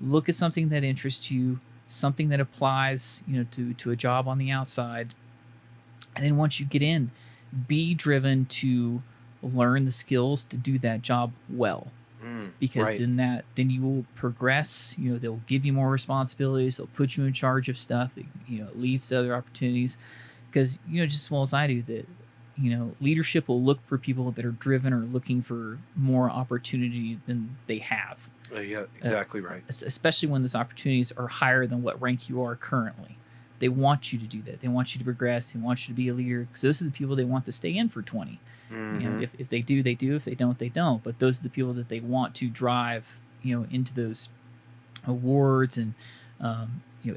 look at something that interests you, something that applies, to a job on the outside, and then once you get in, be driven to learn the skills to do that job well. Because then you will progress. They'll give you more responsibilities. They'll put you in charge of stuff. It leads to other opportunities. Because just as well as I do that, leadership will look for people that are driven or looking for more opportunity than they have. Yeah, exactly right. Especially when those opportunities are higher than what rank you are currently. They want you to do that. They want you to progress. They want you to be a leader, because those are the people they want to stay in for 20. If they do, they do. If they don't, they don't. But those are the people that they want to drive, into those awards and,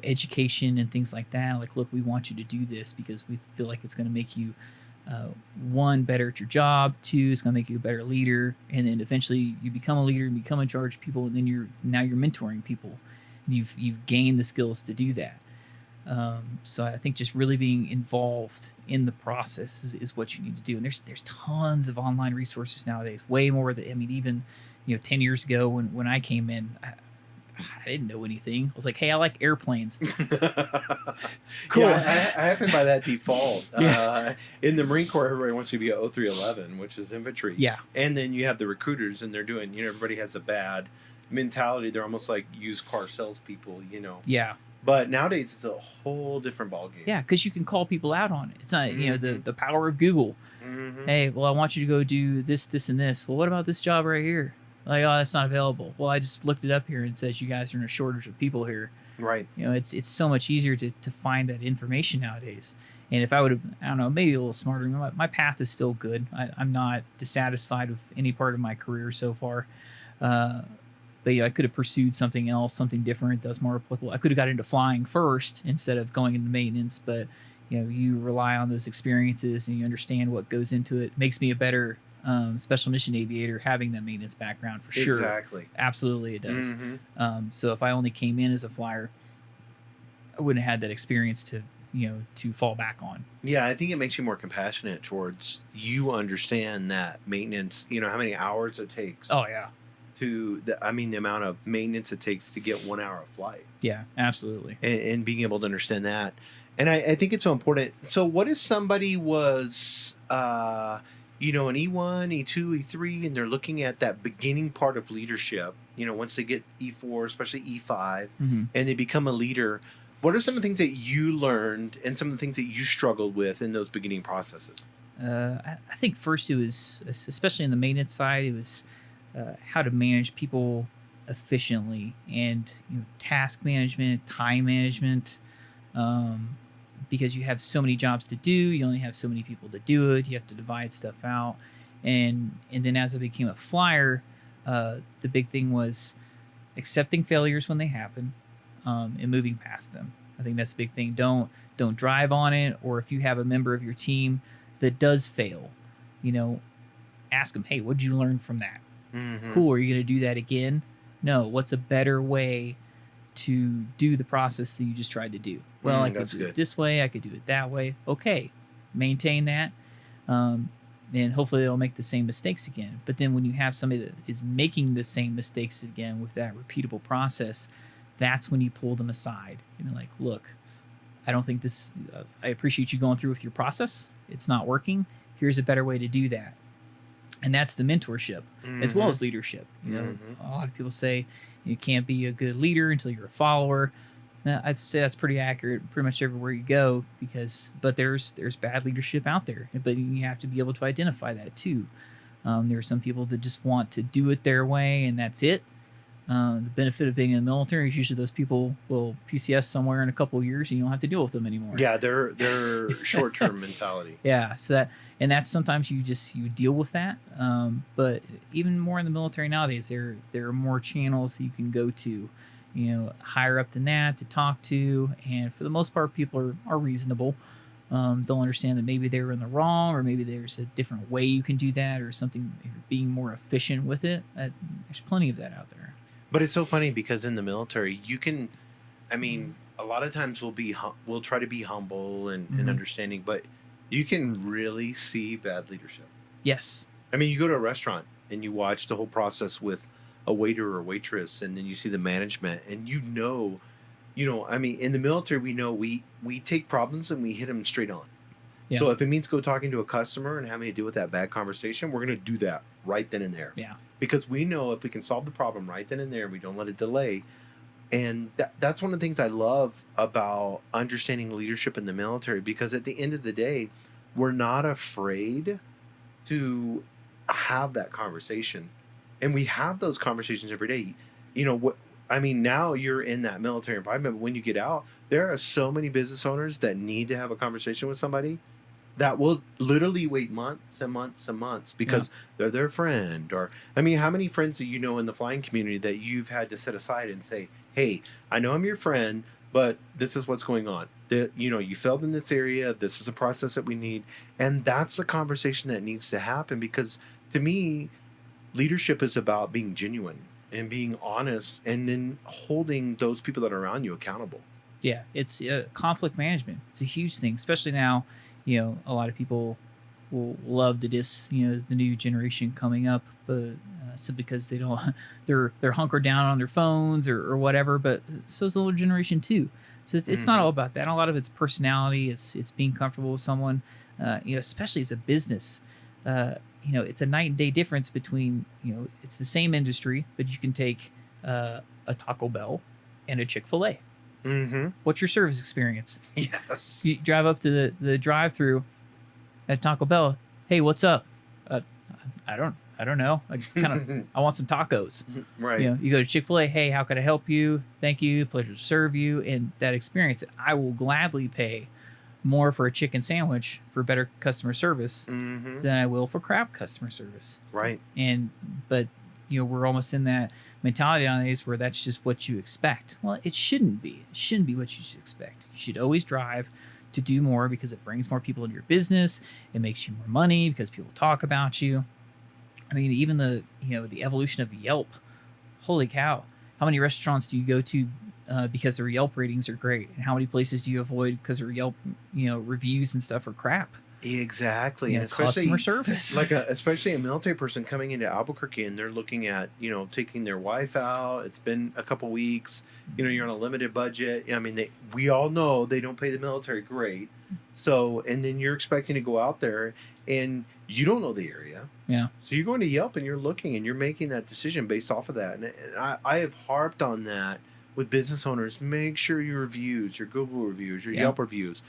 education and things like that. Like, look, we want you to do this because we feel like it's going to make you, one, better at your job. Two, it's going to make you a better leader. And then eventually you become a leader and become in charge of people. And then you're mentoring people. You've gained the skills to do that. So I think just really being involved in the process is what you need to do. And there's tons of online resources nowadays, way more than, even, 10 years ago when I came in, I didn't know anything. I was like, hey, I like airplanes. Cool. Yeah, I happen by that default. In the Marine Corps, everybody wants you to be a 0311, which is infantry. Yeah. And then you have the recruiters, and they're doing, everybody has a bad mentality. They're almost like used car salespeople, Yeah. But nowadays, it's a whole different ballgame. Yeah, because you can call people out on it. It's not, the power of Google. Hey, well, I want you to go do this, this, and this. Well, what about this job right here? Like, oh, that's not available. Well, I just looked it up here and it says you guys are in a shortage of people here. Right. It's so much easier to find that information nowadays. And if I would have, I don't know, maybe a little smarter, my path is still good. I'm not dissatisfied with any part of my career so far. But I could have pursued something else, something different that's more applicable. I could have got into flying first instead of going into maintenance. But you rely on those experiences and you understand what goes into it. Makes me a better special mission aviator having that maintenance background for sure. Exactly. Absolutely, it does. So if I only came in as a flyer, I wouldn't have had that experience to fall back on. Yeah, I think it makes you more compassionate towards you understand that maintenance. How many hours it takes. Oh yeah. The amount of maintenance it takes to get 1 hour of flight. Yeah, absolutely. And being able to understand that. And I think it's so important. So what if somebody was, an E1, E2, E3, and they're looking at that beginning part of leadership, once they get E4, especially E5, and they become a leader, what are some of the things that you learned and some of the things that you struggled with in those beginning processes? I think first it was, especially in the maintenance side, it was how to manage people efficiently and task management, time management, because you have so many jobs to do, you only have so many people to do it, you have to divide stuff out, and then as I became a flyer, the big thing was accepting failures when they happen, and moving past them. I think that's a big thing. Don't drive on it, or if you have a member of your team that does fail, ask them, hey, what did you learn from that? Cool. Are you going to do that again? No. What's a better way to do the process that you just tried to do? Well, I could do it this way. I could do it that way. Okay. Maintain that. And hopefully they'll make the same mistakes again. But then when you have somebody that is making the same mistakes again with that repeatable process, that's when you pull them aside and you're like, look, I don't think this, I appreciate you going through with your process. It's not working. Here's a better way to do that. And that's the mentorship as well as leadership. A lot of people say you can't be a good leader until you're a follower. Now, I'd say that's pretty accurate pretty much everywhere you go, but there's bad leadership out there, but you have to be able to identify that too. There are some people that just want to do it their way and that's it. The benefit of being in the military is usually those people will PCS somewhere in a couple of years and you don't have to deal with them anymore. Yeah, they're short-term mentality. Yeah, so that's sometimes you deal with that. But even more in the military nowadays, there are more channels that you can go to, higher up than that to talk to, and for the most part, people are reasonable. They'll understand that maybe they were in the wrong, or maybe there's a different way you can do that, or something, being more efficient with it. There's plenty of that out there. But it's so funny because in the military, you can, I mean, a lot of times we'll try to be humble and understanding, but you can really see bad leadership. Yes. I mean, you go to a restaurant and you watch the whole process with a waiter or waitress, and then you see the management, and I mean, in the military, we know we take problems and we hit them straight on. Yeah. So if it means go talking to a customer and having to deal with that bad conversation, we're going to do that right then and there. Yeah. Because we know if we can solve the problem right then and there, we don't let it delay. And that's one of the things I love about understanding leadership in the military, because at the end of the day, we're not afraid to have that conversation. And we have those conversations every day. Now you're in that military environment. When you get out, there are so many business owners that need to have a conversation with somebody that will literally wait months and months and months because they're their friend. Or, how many friends do you know in the flying community that you've had to set aside and say, hey, I know I'm your friend, but this is what's going on. You failed in this area. This is a process that we need. And that's the conversation that needs to happen, because to me, leadership is about being genuine and being honest, and then holding those people that are around you accountable. Yeah, it's conflict management. It's a huge thing, especially now. A lot of people will love to diss, the new generation coming up, but simply because they don't, they're hunkered down on their phones or whatever. But so's the older generation too. So it's not all about that. A lot of it's personality. It's being comfortable with someone, especially as a business. It's a night and day difference between, it's the same industry, but you can take a Taco Bell and a Chick-fil-A. Mm-hmm. What's your service experience? Yes. You drive up to the drive-through at Taco Bell. Hey, what's up? I don't know. I want some tacos. Right. You go to Chick-fil-A. Hey, how can I help you? Thank you. Pleasure to serve you. And that experience, I will gladly pay more for a chicken sandwich for better customer service than I will for crap customer service. Right. But we're almost in that mentality nowadays where that's just what you expect. Well, it shouldn't be. It shouldn't be what you should expect. You should always drive to do more, because it brings more people into your business. It makes you more money because people talk about you. Even the evolution of Yelp. Holy cow. How many restaurants do you go to because their Yelp ratings are great? And how many places do you avoid because their Yelp, reviews and stuff are crap? Exactly. And customer service. Especially a military person coming into Albuquerque, and they're looking at, taking their wife out. It's been a couple weeks. You're on a limited budget. We all know they don't pay the military great. So, and then you're expecting to go out there and you don't know the area. Yeah. So you're going to Yelp and you're looking and you're making that decision based off of that. And I have harped on that with business owners. Make sure your reviews, your Google reviews, your Yelp reviews,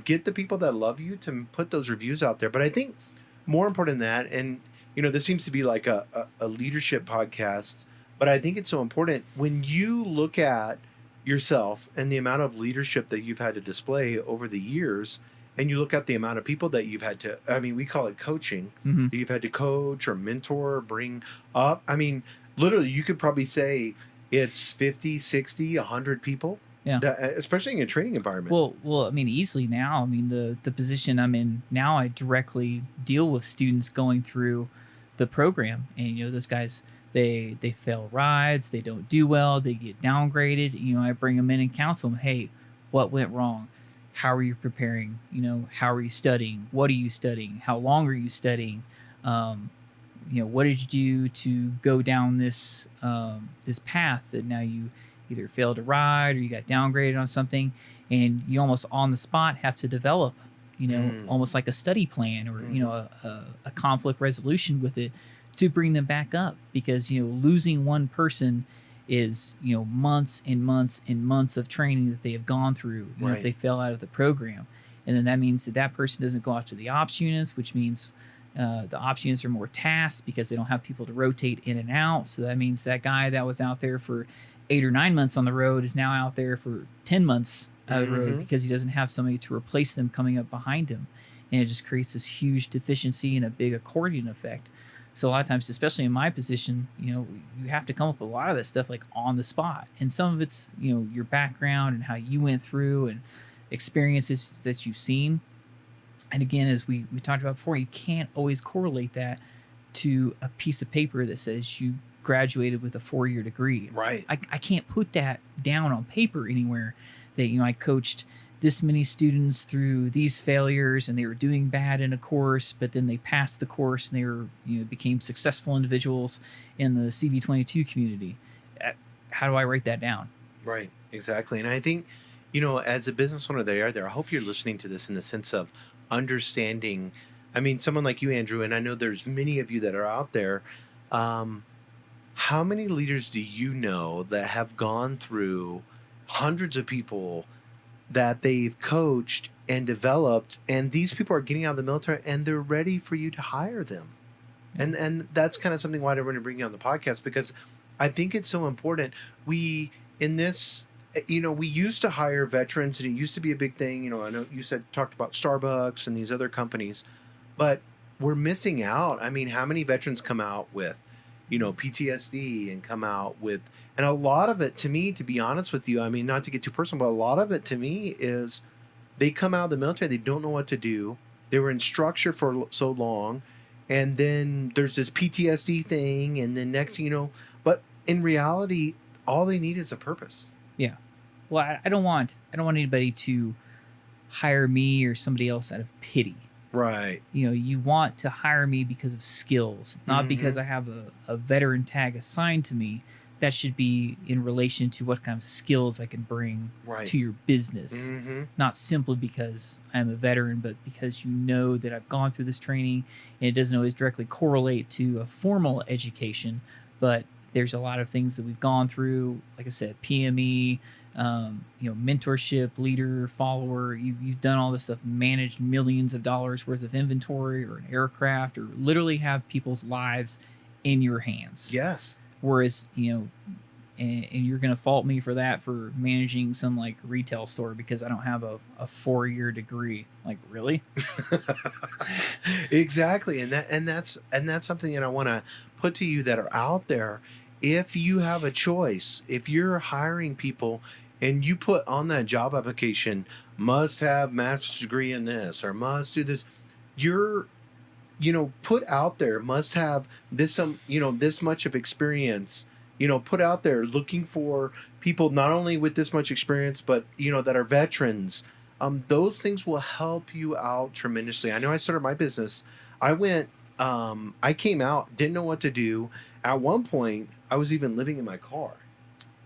get the people that love you to put those reviews out there. But I think more important than that, and this seems to be like a leadership podcast, but I think it's so important when you look at yourself and the amount of leadership that you've had to display over the years, and you look at the amount of people that you've had to, we call it coaching, that you've had to coach or mentor or bring up. Literally, you could probably say it's 50, 60, 100 people. Yeah. Especially in a training environment. Well, easily now. The position I'm in now, I directly deal with students going through the program, and those guys, they fail rides, they don't do well, they get downgraded. I bring them in and counsel them. Hey, what went wrong? How are you preparing? How are you studying? What are you studying? How long are you studying? What did you do to go down this this path that now you either failed to ride or you got downgraded on something, and you almost on the spot have to develop, almost like a study plan or, a conflict resolution with it to bring them back up, because, losing one person is, months and months and months of training that they have gone through, if they fell out of the program. And then that means that person doesn't go out to the ops units, which means the ops units are more tasked because they don't have people to rotate in and out. So that means that guy that was out there for 8 or 9 months on the road is now out there for 10 months out of the road because he doesn't have somebody to replace them coming up behind him. And it just creates this huge deficiency and a big accordion effect. So a lot of times, especially in my position, you have to come up with a lot of that stuff like on the spot. And some of it's, your background and how you went through and experiences that you've seen. And again, as we talked about before, you can't always correlate that to a piece of paper that says you graduated with a 4-year degree. Right. I can't put that down on paper anywhere that, I coached this many students through these failures and they were doing bad in a course, but then they passed the course and they were, became successful individuals in the CV22 community. How do I write that down? Right. Exactly. And I think, as a business owner there, I hope you're listening to this in the sense of understanding. I mean, someone like you, Andrew, and I know there's many of you that are out there. How many leaders do you know that have gone through hundreds of people that they've coached and developed, and these people are getting out of the military and they're ready for you to hire them? And that's kind of something why I want to bring you on the podcast, because I think it's so important. We used to hire veterans, and it used to be a big thing. I know you talked about Starbucks and these other companies, but we're missing out. I mean, how many veterans come out with, PTSD and come out with, and a lot of it, to me, to be honest with you, I mean, not to get too personal, but a lot of it to me is they come out of the military, they don't know what to do. They were in structure for so long, and then there's this PTSD thing, and then next thing you know, but in reality, all they need is a purpose. Yeah. Well, I don't want anybody to hire me or somebody else out of pity. Right. You want to hire me because of skills, not because I have a veteran tag assigned to me. That should be in relation to what kind of skills I can bring to your business. Not simply because I'm a veteran, but because that I've gone through this training, and it doesn't always directly correlate to a formal education, but there's a lot of things that we've gone through, like I said, PME, mentorship, leader, follower. You've done all this stuff, managed millions of dollars worth of inventory or an aircraft, or literally have people's lives in your hands. Yes. Whereas, and you're going to fault me for that, for managing some like retail store because I don't have a 4-year degree. Like, really? Exactly. And that's something that I want to put to you that are out there. If you have a choice, if you're hiring people and you put on that job application, must have master's degree in this or must do this, you're, put out there, must have this, this much of experience, put out there looking for people not only with this much experience, but, that are veterans. Those things will help you out tremendously. I know I started my business. I came out, didn't know what to do. At one point, I was even living in my car.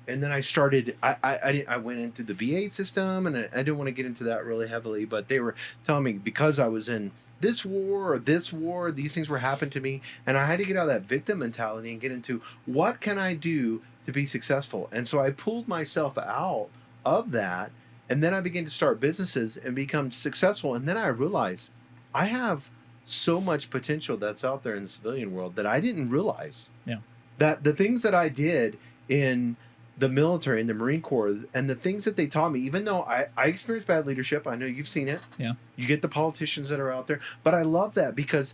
And then I started, I went into the VA system, and I didn't want to get into that really heavily, but they were telling me because I was in this war, these things were happening to me. And I had to get out of that victim mentality and get into what can I do to be successful? And so I pulled myself out of that. And then I began to start businesses and become successful. And then I realized I have so much potential that's out there in the civilian world that I didn't realize. Yeah. That the things that I did in the military, in the Marine Corps, and the things that they taught me, even though I experienced bad leadership, I know you've seen it. Yeah. You get the politicians that are out there, but I love that because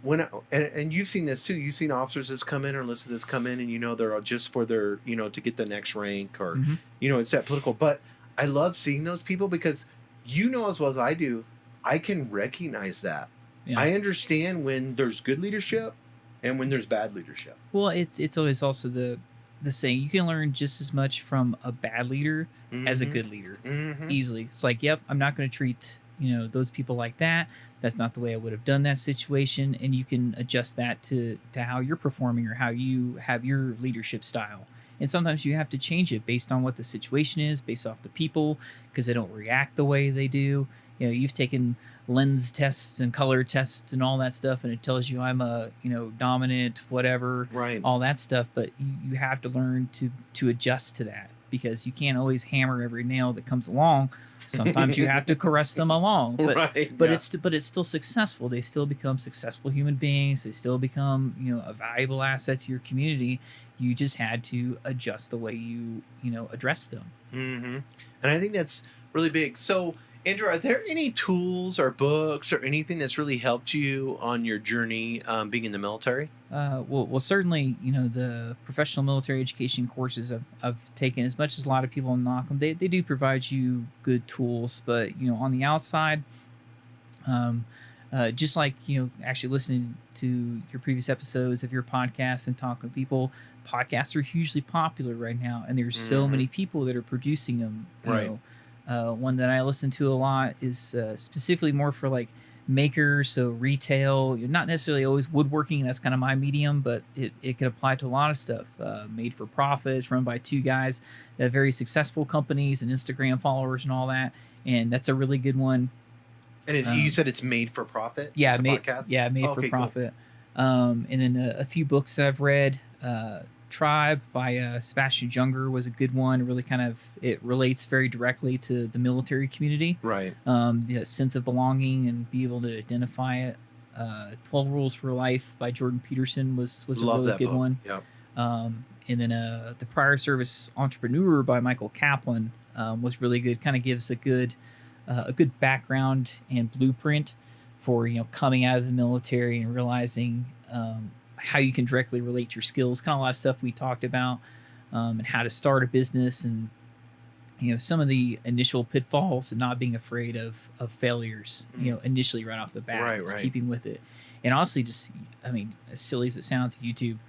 and you've seen this too. You've seen officers that's come in or enlisted that's come in, and they're just for their, to get the next rank or, it's that political. But I love seeing those people because as well as I do, I can recognize that. Yeah. I understand when there's good leadership and when there's bad leadership. Well, it's always also the saying, you can learn just as much from a bad leader as a good leader easily. It's like, yep, I'm not going to treat those people like that. That's not the way I would have done that situation, and you can adjust that to how you're performing or how you have your leadership style. And sometimes you have to change it based on what the situation is, based off the people, because they don't react the way they do. You've taken lens tests and color tests and all that stuff, and it tells you I'm a dominant, whatever, right, all that stuff. But you have to learn to adjust to that, because you can't always hammer every nail that comes along. Sometimes you have to caress them along, but right, but it's still successful. They still become successful human beings. They still become a valuable asset to your community. You just had to adjust the way you address them. And I think that's really big. So, Andrew, are there any tools or books or anything that's really helped you on your journey being in the military? Well, certainly, the professional military education courses I've taken, as much as a lot of people knock them, they do provide you good tools. But, on the outside, Just like, actually listening to your previous episodes of your podcast and talking to people, podcasts are hugely popular right now, and there's so many people that are producing them. One that I listen to a lot is specifically more for like makers, so retail, not necessarily always woodworking. That's kind of my medium, but it can apply to a lot of stuff. Made for profits, run by two guys that have very successful companies and Instagram followers and all that. And that's a really good one. And you said it's made for profit? Yeah, it's a made podcast? for profit. Cool. And then a few books that I've read. Tribe by Sebastian Junger was a good one. Really kind of, it relates very directly to the military community. Right. The sense of belonging and be able to identify it. 12 Rules for Life by Jordan Peterson was a really good one. Yep. And then The Prior Service Entrepreneur by Michael Kaplan was really good. Kind of gives a good background and blueprint for coming out of the military and realizing how you can directly relate your skills, kind of a lot of stuff we talked about, and how to start a business, and some of the initial pitfalls and not being afraid of failures, initially right off the bat, just keeping with it. And honestly, just, I mean, as silly as it sounds, YouTube,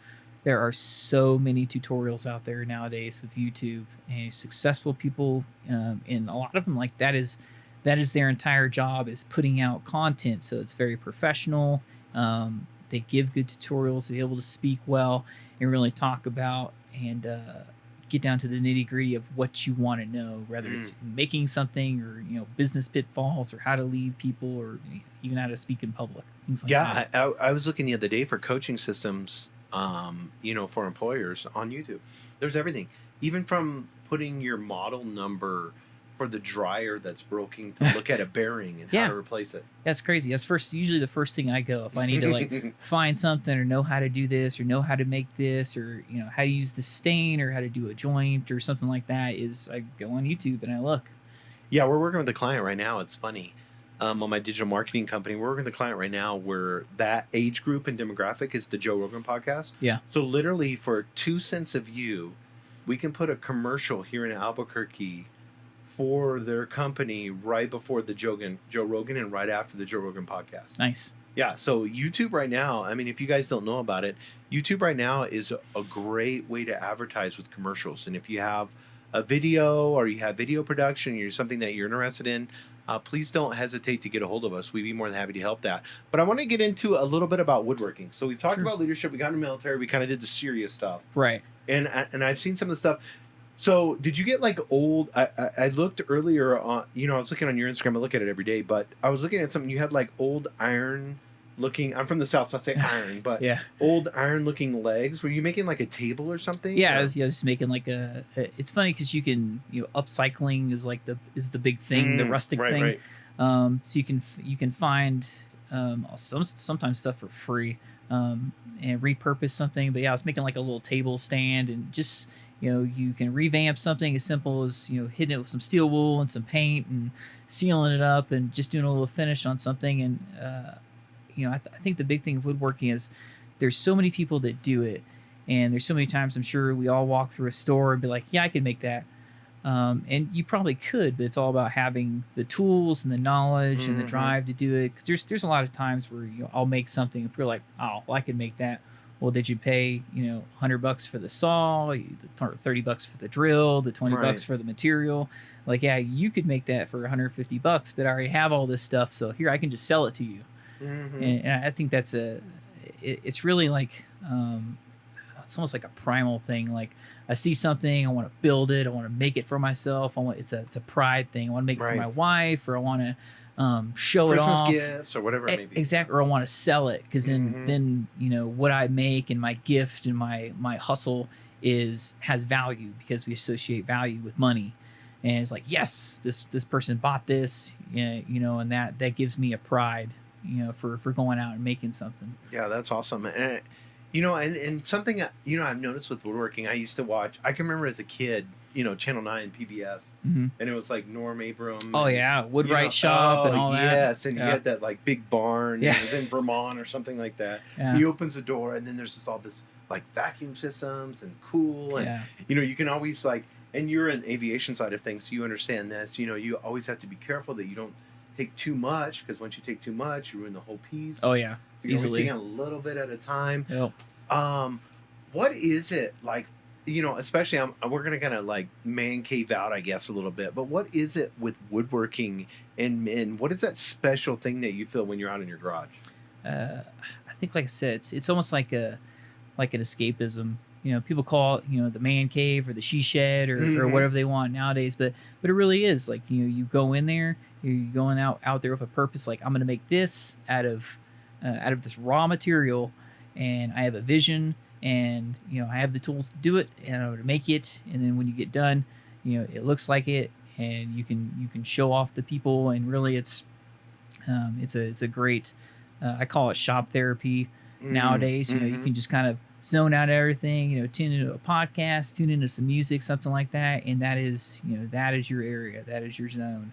there are so many tutorials out there nowadays of YouTube, and successful people, and a lot of them, like, that is their entire job, is putting out content. So it's very professional. They give good tutorials to be able to speak well and really talk about and get down to the nitty gritty of what you want to know, whether it's making something or, business pitfalls or how to lead people or even how to speak in public. Things like that. I was looking the other day for coaching systems, for employers on YouTube. There's everything, even from putting your model number for the dryer that's broken to look at a bearing and how to replace it. That's crazy. That's usually the first thing I go if I need to like find something or know how to do this or know how to make this or how to use the stain or how to do a joint or something like that, is I go on YouTube and I look. Yeah, we're working with a client right now. It's funny. On my digital marketing company, we're working with a client right now where that age group and demographic is the Joe Rogan podcast. Yeah. So literally for 2 cents a view, we can put a commercial here in Albuquerque for their company right before the Joe Rogan and right after the Joe Rogan podcast. Nice. Yeah, so YouTube right now, I mean, if you guys don't know about it, YouTube right now is a great way to advertise with commercials. And if you have a video or you have video production or something that you're interested in, please don't hesitate to get a hold of us. We'd be more than happy to help that. But I want to get into a little bit about woodworking. So we've talked about leadership. We got in the military. We kind of did the serious stuff. Right. And I've seen some of the stuff. So did you get like old, I looked earlier on, I was looking on your Instagram, I look at it every day, but I was looking at something, you had like old iron looking, I'm from the South, so I say iron, but old iron looking legs. Were you making like a table or something? Yeah, I was just making like it's funny because you can, upcycling is like the big thing, the rustic thing. Right. So you can find sometimes stuff for free and repurpose something. But yeah, I was making like a little table stand and just, you can revamp something as simple as, hitting it with some steel wool and some paint and sealing it up and just doing a little finish on something. And, I think the big thing of woodworking is there's so many people that do it. And there's so many times I'm sure we all walk through a store and be like, yeah, I can make that. And you probably could, but it's all about having the tools and the knowledge and the drive to do it. Because there's a lot of times where I'll make something and people are like, oh, well, I can make that. Well, did you pay, $100 for the saw, $30 for the drill, the $20 for the material? Like, yeah, you could make that for $150, but I already have all this stuff, so here I can just sell it to you. And I think that's it's really like, it's almost like a primal thing. Like I see something, I want to build it, I want to make it for myself. It's a pride thing. I want to make it for my wife, or I want to show it off, Christmas gifts or whatever it may be. Exactly. Or I want to sell it because then what I make and my gift and my hustle has value because we associate value with money. And it's like, yes, this person bought this, and that gives me a pride, for going out and making something. Yeah, that's awesome. And and something I've noticed with woodworking, I used to watch. I can remember as a kid, Channel 9 PBS, and it was like Norm Abram. Oh yeah, Woodwright Shop and all that. Yes, and he had that like big barn. Yeah, it was in Vermont or something like that. Yeah. He opens the door, and then there's all this like vacuum systems and cool, and you can always like. And you're in aviation side of things, so you understand this. You always have to be careful that you don't take too much, because once you take too much, you ruin the whole piece. Oh yeah, So you're easily. taking a little bit at a time. Yep. What is it like? Especially we're gonna kind of like man cave out, I guess, a little bit. But what is it with woodworking and what is that special thing that you feel when you're out in your garage? I think, like I said, it's almost like an escapism. People call it, the man cave or the she shed or whatever they want nowadays. But it really is like, you go in there, you're going out there with a purpose. Like, I'm going to make this out of this raw material, and I have a vision, and I have the tools to do it, and to make it. And then when you get done, it looks like it, and you can show off the people. And really, it's a great, I call it shop therapy nowadays. You can just kind of zone out everything, tune into a podcast, tune into some music, something like that. And that is your area. That is your zone.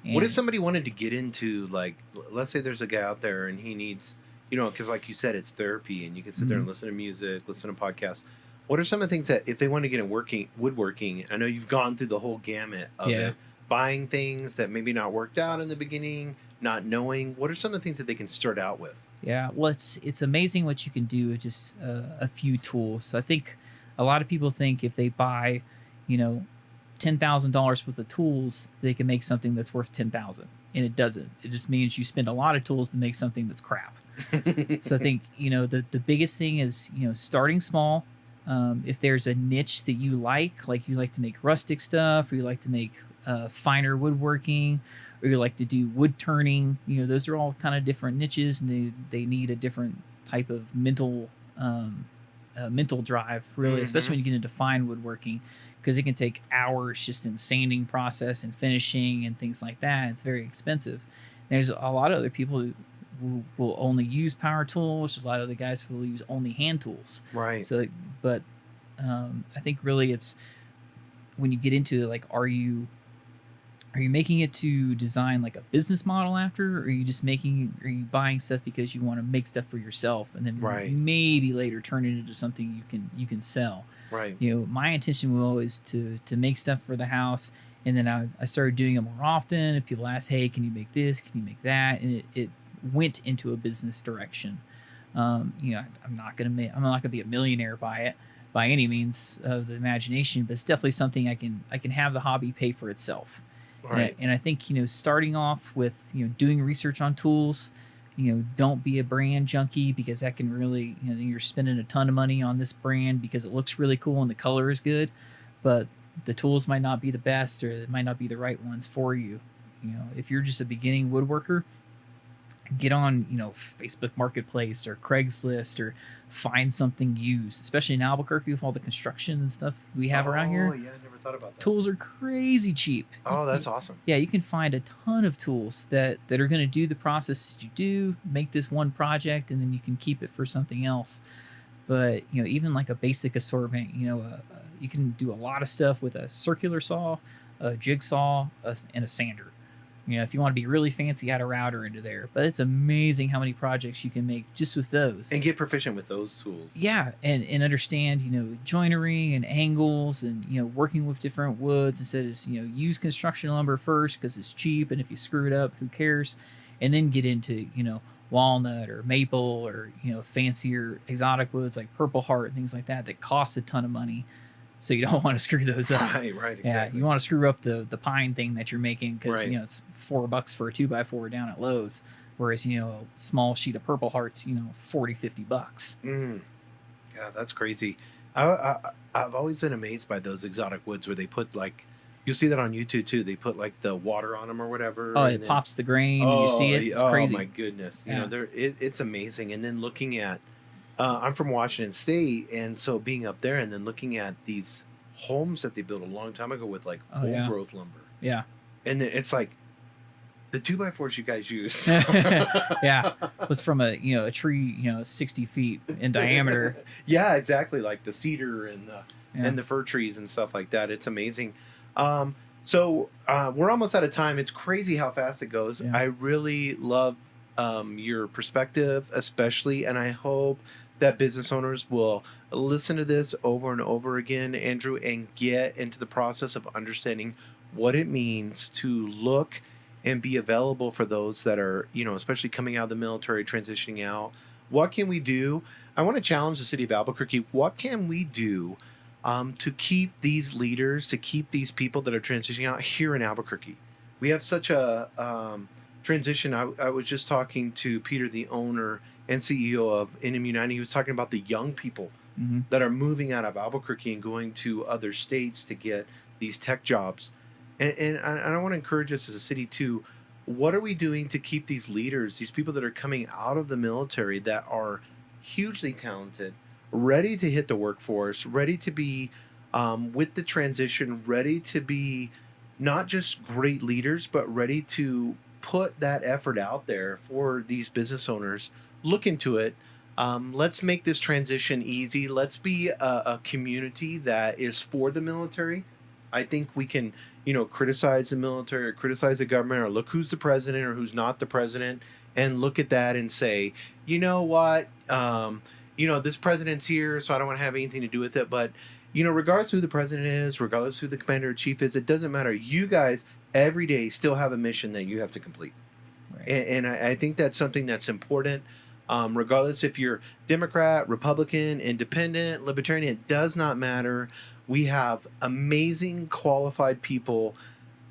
And what if somebody wanted to get into, like, let's say there's a guy out there and he needs, because like you said, it's therapy and you can sit there and listen to music, listen to podcasts. What are some of the things that if they want to get in woodworking, I know you've gone through the whole gamut of it, buying things that maybe not worked out in the beginning, not knowing, what are some of the things that they can start out with? Yeah, well, it's amazing what you can do with just a few tools. So I think a lot of people think if they buy, $10,000 worth of tools, they can make something that's worth $10,000, and it doesn't. It just means you spend a lot of tools to make something that's crap. So I think the biggest thing is starting small. If there's a niche that you like you like to make rustic stuff, or you like to make finer woodworking, or you like to do wood turning, those are all kind of different niches, and they need a different type of mental drive, really, especially when you get into fine woodworking, because it can take hours just in sanding process and finishing and things like that. It's very expensive. There's a lot of other people who will only use power tools. There's a lot of other guys who will use only hand tools. Right. So, but I think really it's when you get into it, like, are you making it to design like a business model after, or are you buying stuff because you want to make stuff for yourself, and then maybe later turn it into something you can sell? Right. My intention was always to make stuff for the house, and then I started doing it more often, and people asked, hey, can you make this? Can you make that? And it went into a business direction. I'm not gonna be a millionaire by it by any means of the imagination, but it's definitely something I can have the hobby pay for itself. Right. And I think, starting off with, doing research on tools, don't be a brand junkie, because that can really, you're spending a ton of money on this brand because it looks really cool and the color is good, but the tools might not be the best, or it might not be the right ones for you. If you're just a beginning woodworker, get on, Facebook Marketplace or Craigslist, or find something used, especially in Albuquerque with all the construction and stuff we have around here. Oh, yeah, I never thought about that. Tools are crazy cheap. Oh, that's awesome. Yeah, you can find a ton of tools that are going to do the process that you do, make this one project, and then you can keep it for something else. But, even like a basic assortment, you can do a lot of stuff with a circular saw, a jigsaw, and a sander. If you want to be really fancy, add a router into there. But it's amazing how many projects you can make just with those. And get proficient with those tools. Yeah, and understand, joinery and angles, and, working with different woods, instead of, use construction lumber first because it's cheap, and if you screw it up, who cares? And then get into, walnut or maple, or, fancier exotic woods like Purple Heart and things like that cost a ton of money. So you don't want to screw those up. Right, exactly. Yeah, you want to screw up the pine thing that you're making, because Right. It's $4 for a 2x4 down at Lowe's, whereas a small sheet of Purple Heart's $40-$50. Yeah, that's crazy. I've always been amazed by those exotic woods where they put, like, you'll see that on YouTube too. They put like the water on them or whatever. Oh, it pops the grain. And you see it. It's crazy. Oh my goodness! Yeah. It's amazing. And then looking at, I'm from Washington State, and so being up there and then looking at these homes that they built a long time ago with like old growth lumber. Yeah. And then it's like the 2x4s you guys use. Yeah, it was from a tree 60 feet in diameter. Yeah, exactly, like the cedar and the fir trees and stuff like that. It's amazing. So we're almost out of time. It's crazy how fast it goes. Yeah. I really love your perspective, especially, and I hope that business owners will listen to this over and over again, Andrew, and get into the process of understanding what it means to look and be available for those that are, especially coming out of the military, transitioning out. What can we do? I want to challenge the city of Albuquerque. What can we do to keep these leaders, to keep these people that are transitioning out here in Albuquerque? We have such a transition. I was just talking to Peter, the owner and CEO of NM United. He was talking about the young people that are moving out of Albuquerque and going to other states to get these tech jobs. And I want to encourage us as a city too. What are we doing to keep these leaders, these people that are coming out of the military that are hugely talented, ready to hit the workforce, ready to be with the transition, ready to be not just great leaders, but ready to put that effort out there for these business owners? Look into it. Let's make this transition easy. Let's be a community that is for the military. I think we can, criticize the military or criticize the government or look who's the president or who's not the president and look at that and say, you know what, this president's here, so I don't want to have anything to do with it. But, regardless who the president is, regardless who the commander in chief is, it doesn't matter. You guys every day still have a mission that you have to complete. Right. And I think that's something that's important. Regardless if you're Democrat, Republican, Independent, Libertarian, it does not matter. We have amazing, qualified people,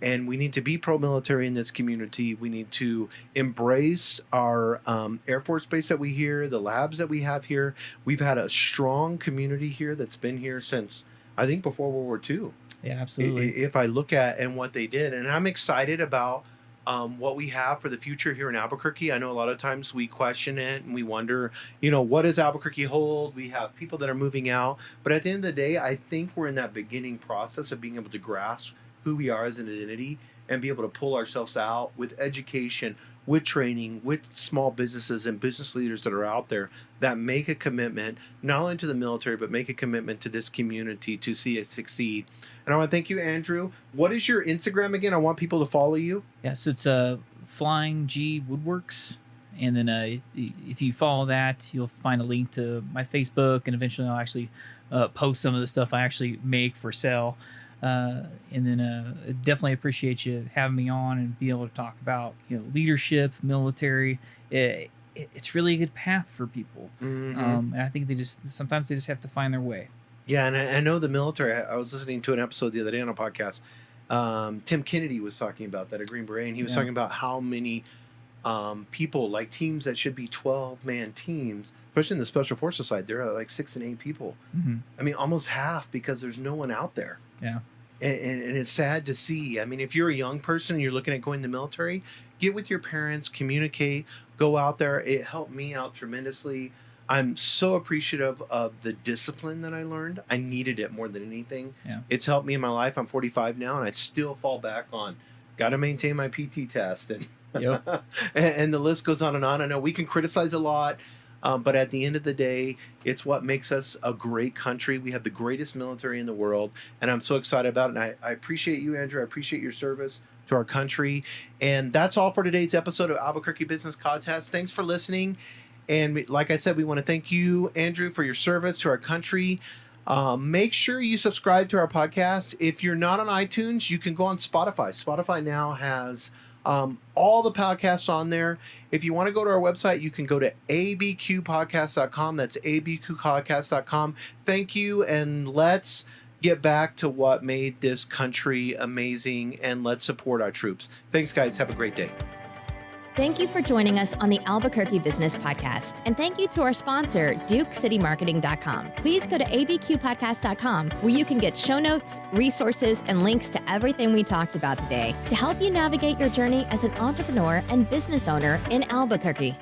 and we need to be pro-military in this community. We need to embrace our Air Force base that we hear, the labs that we have here. We've had a strong community here that's been here since, I think, before World War II. Yeah, absolutely. If I look at and what they did, and I'm excited about what we have for the future here in Albuquerque. I know a lot of times we question it and we wonder, what does Albuquerque hold? We have people that are moving out. But at the end of the day, I think we're in that beginning process of being able to grasp who we are as an identity and be able to pull ourselves out with education, with training, with small businesses and business leaders that are out there that make a commitment, not only to the military, but make a commitment to this community to see it succeed. And I want to thank you, Andrew. What is your Instagram again? I want people to follow you. Yeah, so it's Flying G Woodworks. And then if you follow that, you'll find a link to my Facebook, and eventually I'll actually post some of the stuff I actually make for sale. And then definitely appreciate you having me on and being able to talk about leadership, military. It's really a good path for people. And I think sometimes they just have to find their way. Yeah, and I know the military. I was listening to an episode the other day on a podcast. Tim Kennedy was talking about that at Green Beret, and he was talking about how many people, like teams that should be 12-man teams, especially in the Special Forces side, they're like 6 and 8 people. I mean, almost half, because there's no one out there. Yeah. And it's sad to see. I mean, if you're a young person and you're looking at going to the military, get with your parents, communicate, go out there. It helped me out tremendously. I'm so appreciative of the discipline that I learned. I needed it more than anything. Yeah. It's helped me in my life. I'm 45 now, and I still fall back on, got to maintain my PT test. And, and the list goes on and on. I know we can criticize a lot, but at the end of the day, it's what makes us a great country. We have the greatest military in the world, and I'm so excited about it. And I appreciate you, Andrew. I appreciate your service to our country. And that's all for today's episode of Albuquerque Business Contest. Thanks for listening. And like I said, we want to thank you, Andrew, for your service to our country. Make sure you subscribe to our podcast. If you're not on iTunes, you can go on Spotify. Spotify now has all the podcasts on there. If you want to go to our website, you can go to abqpodcast.com. That's abqpodcast.com. Thank you, and let's get back to what made this country amazing, and let's support our troops. Thanks, guys. Have a great day. Thank you for joining us on the Albuquerque Business Podcast. And thank you to our sponsor, DukeCityMarketing.com. Please go to abqpodcast.com, where you can get show notes, resources, and links to everything we talked about today to help you navigate your journey as an entrepreneur and business owner in Albuquerque.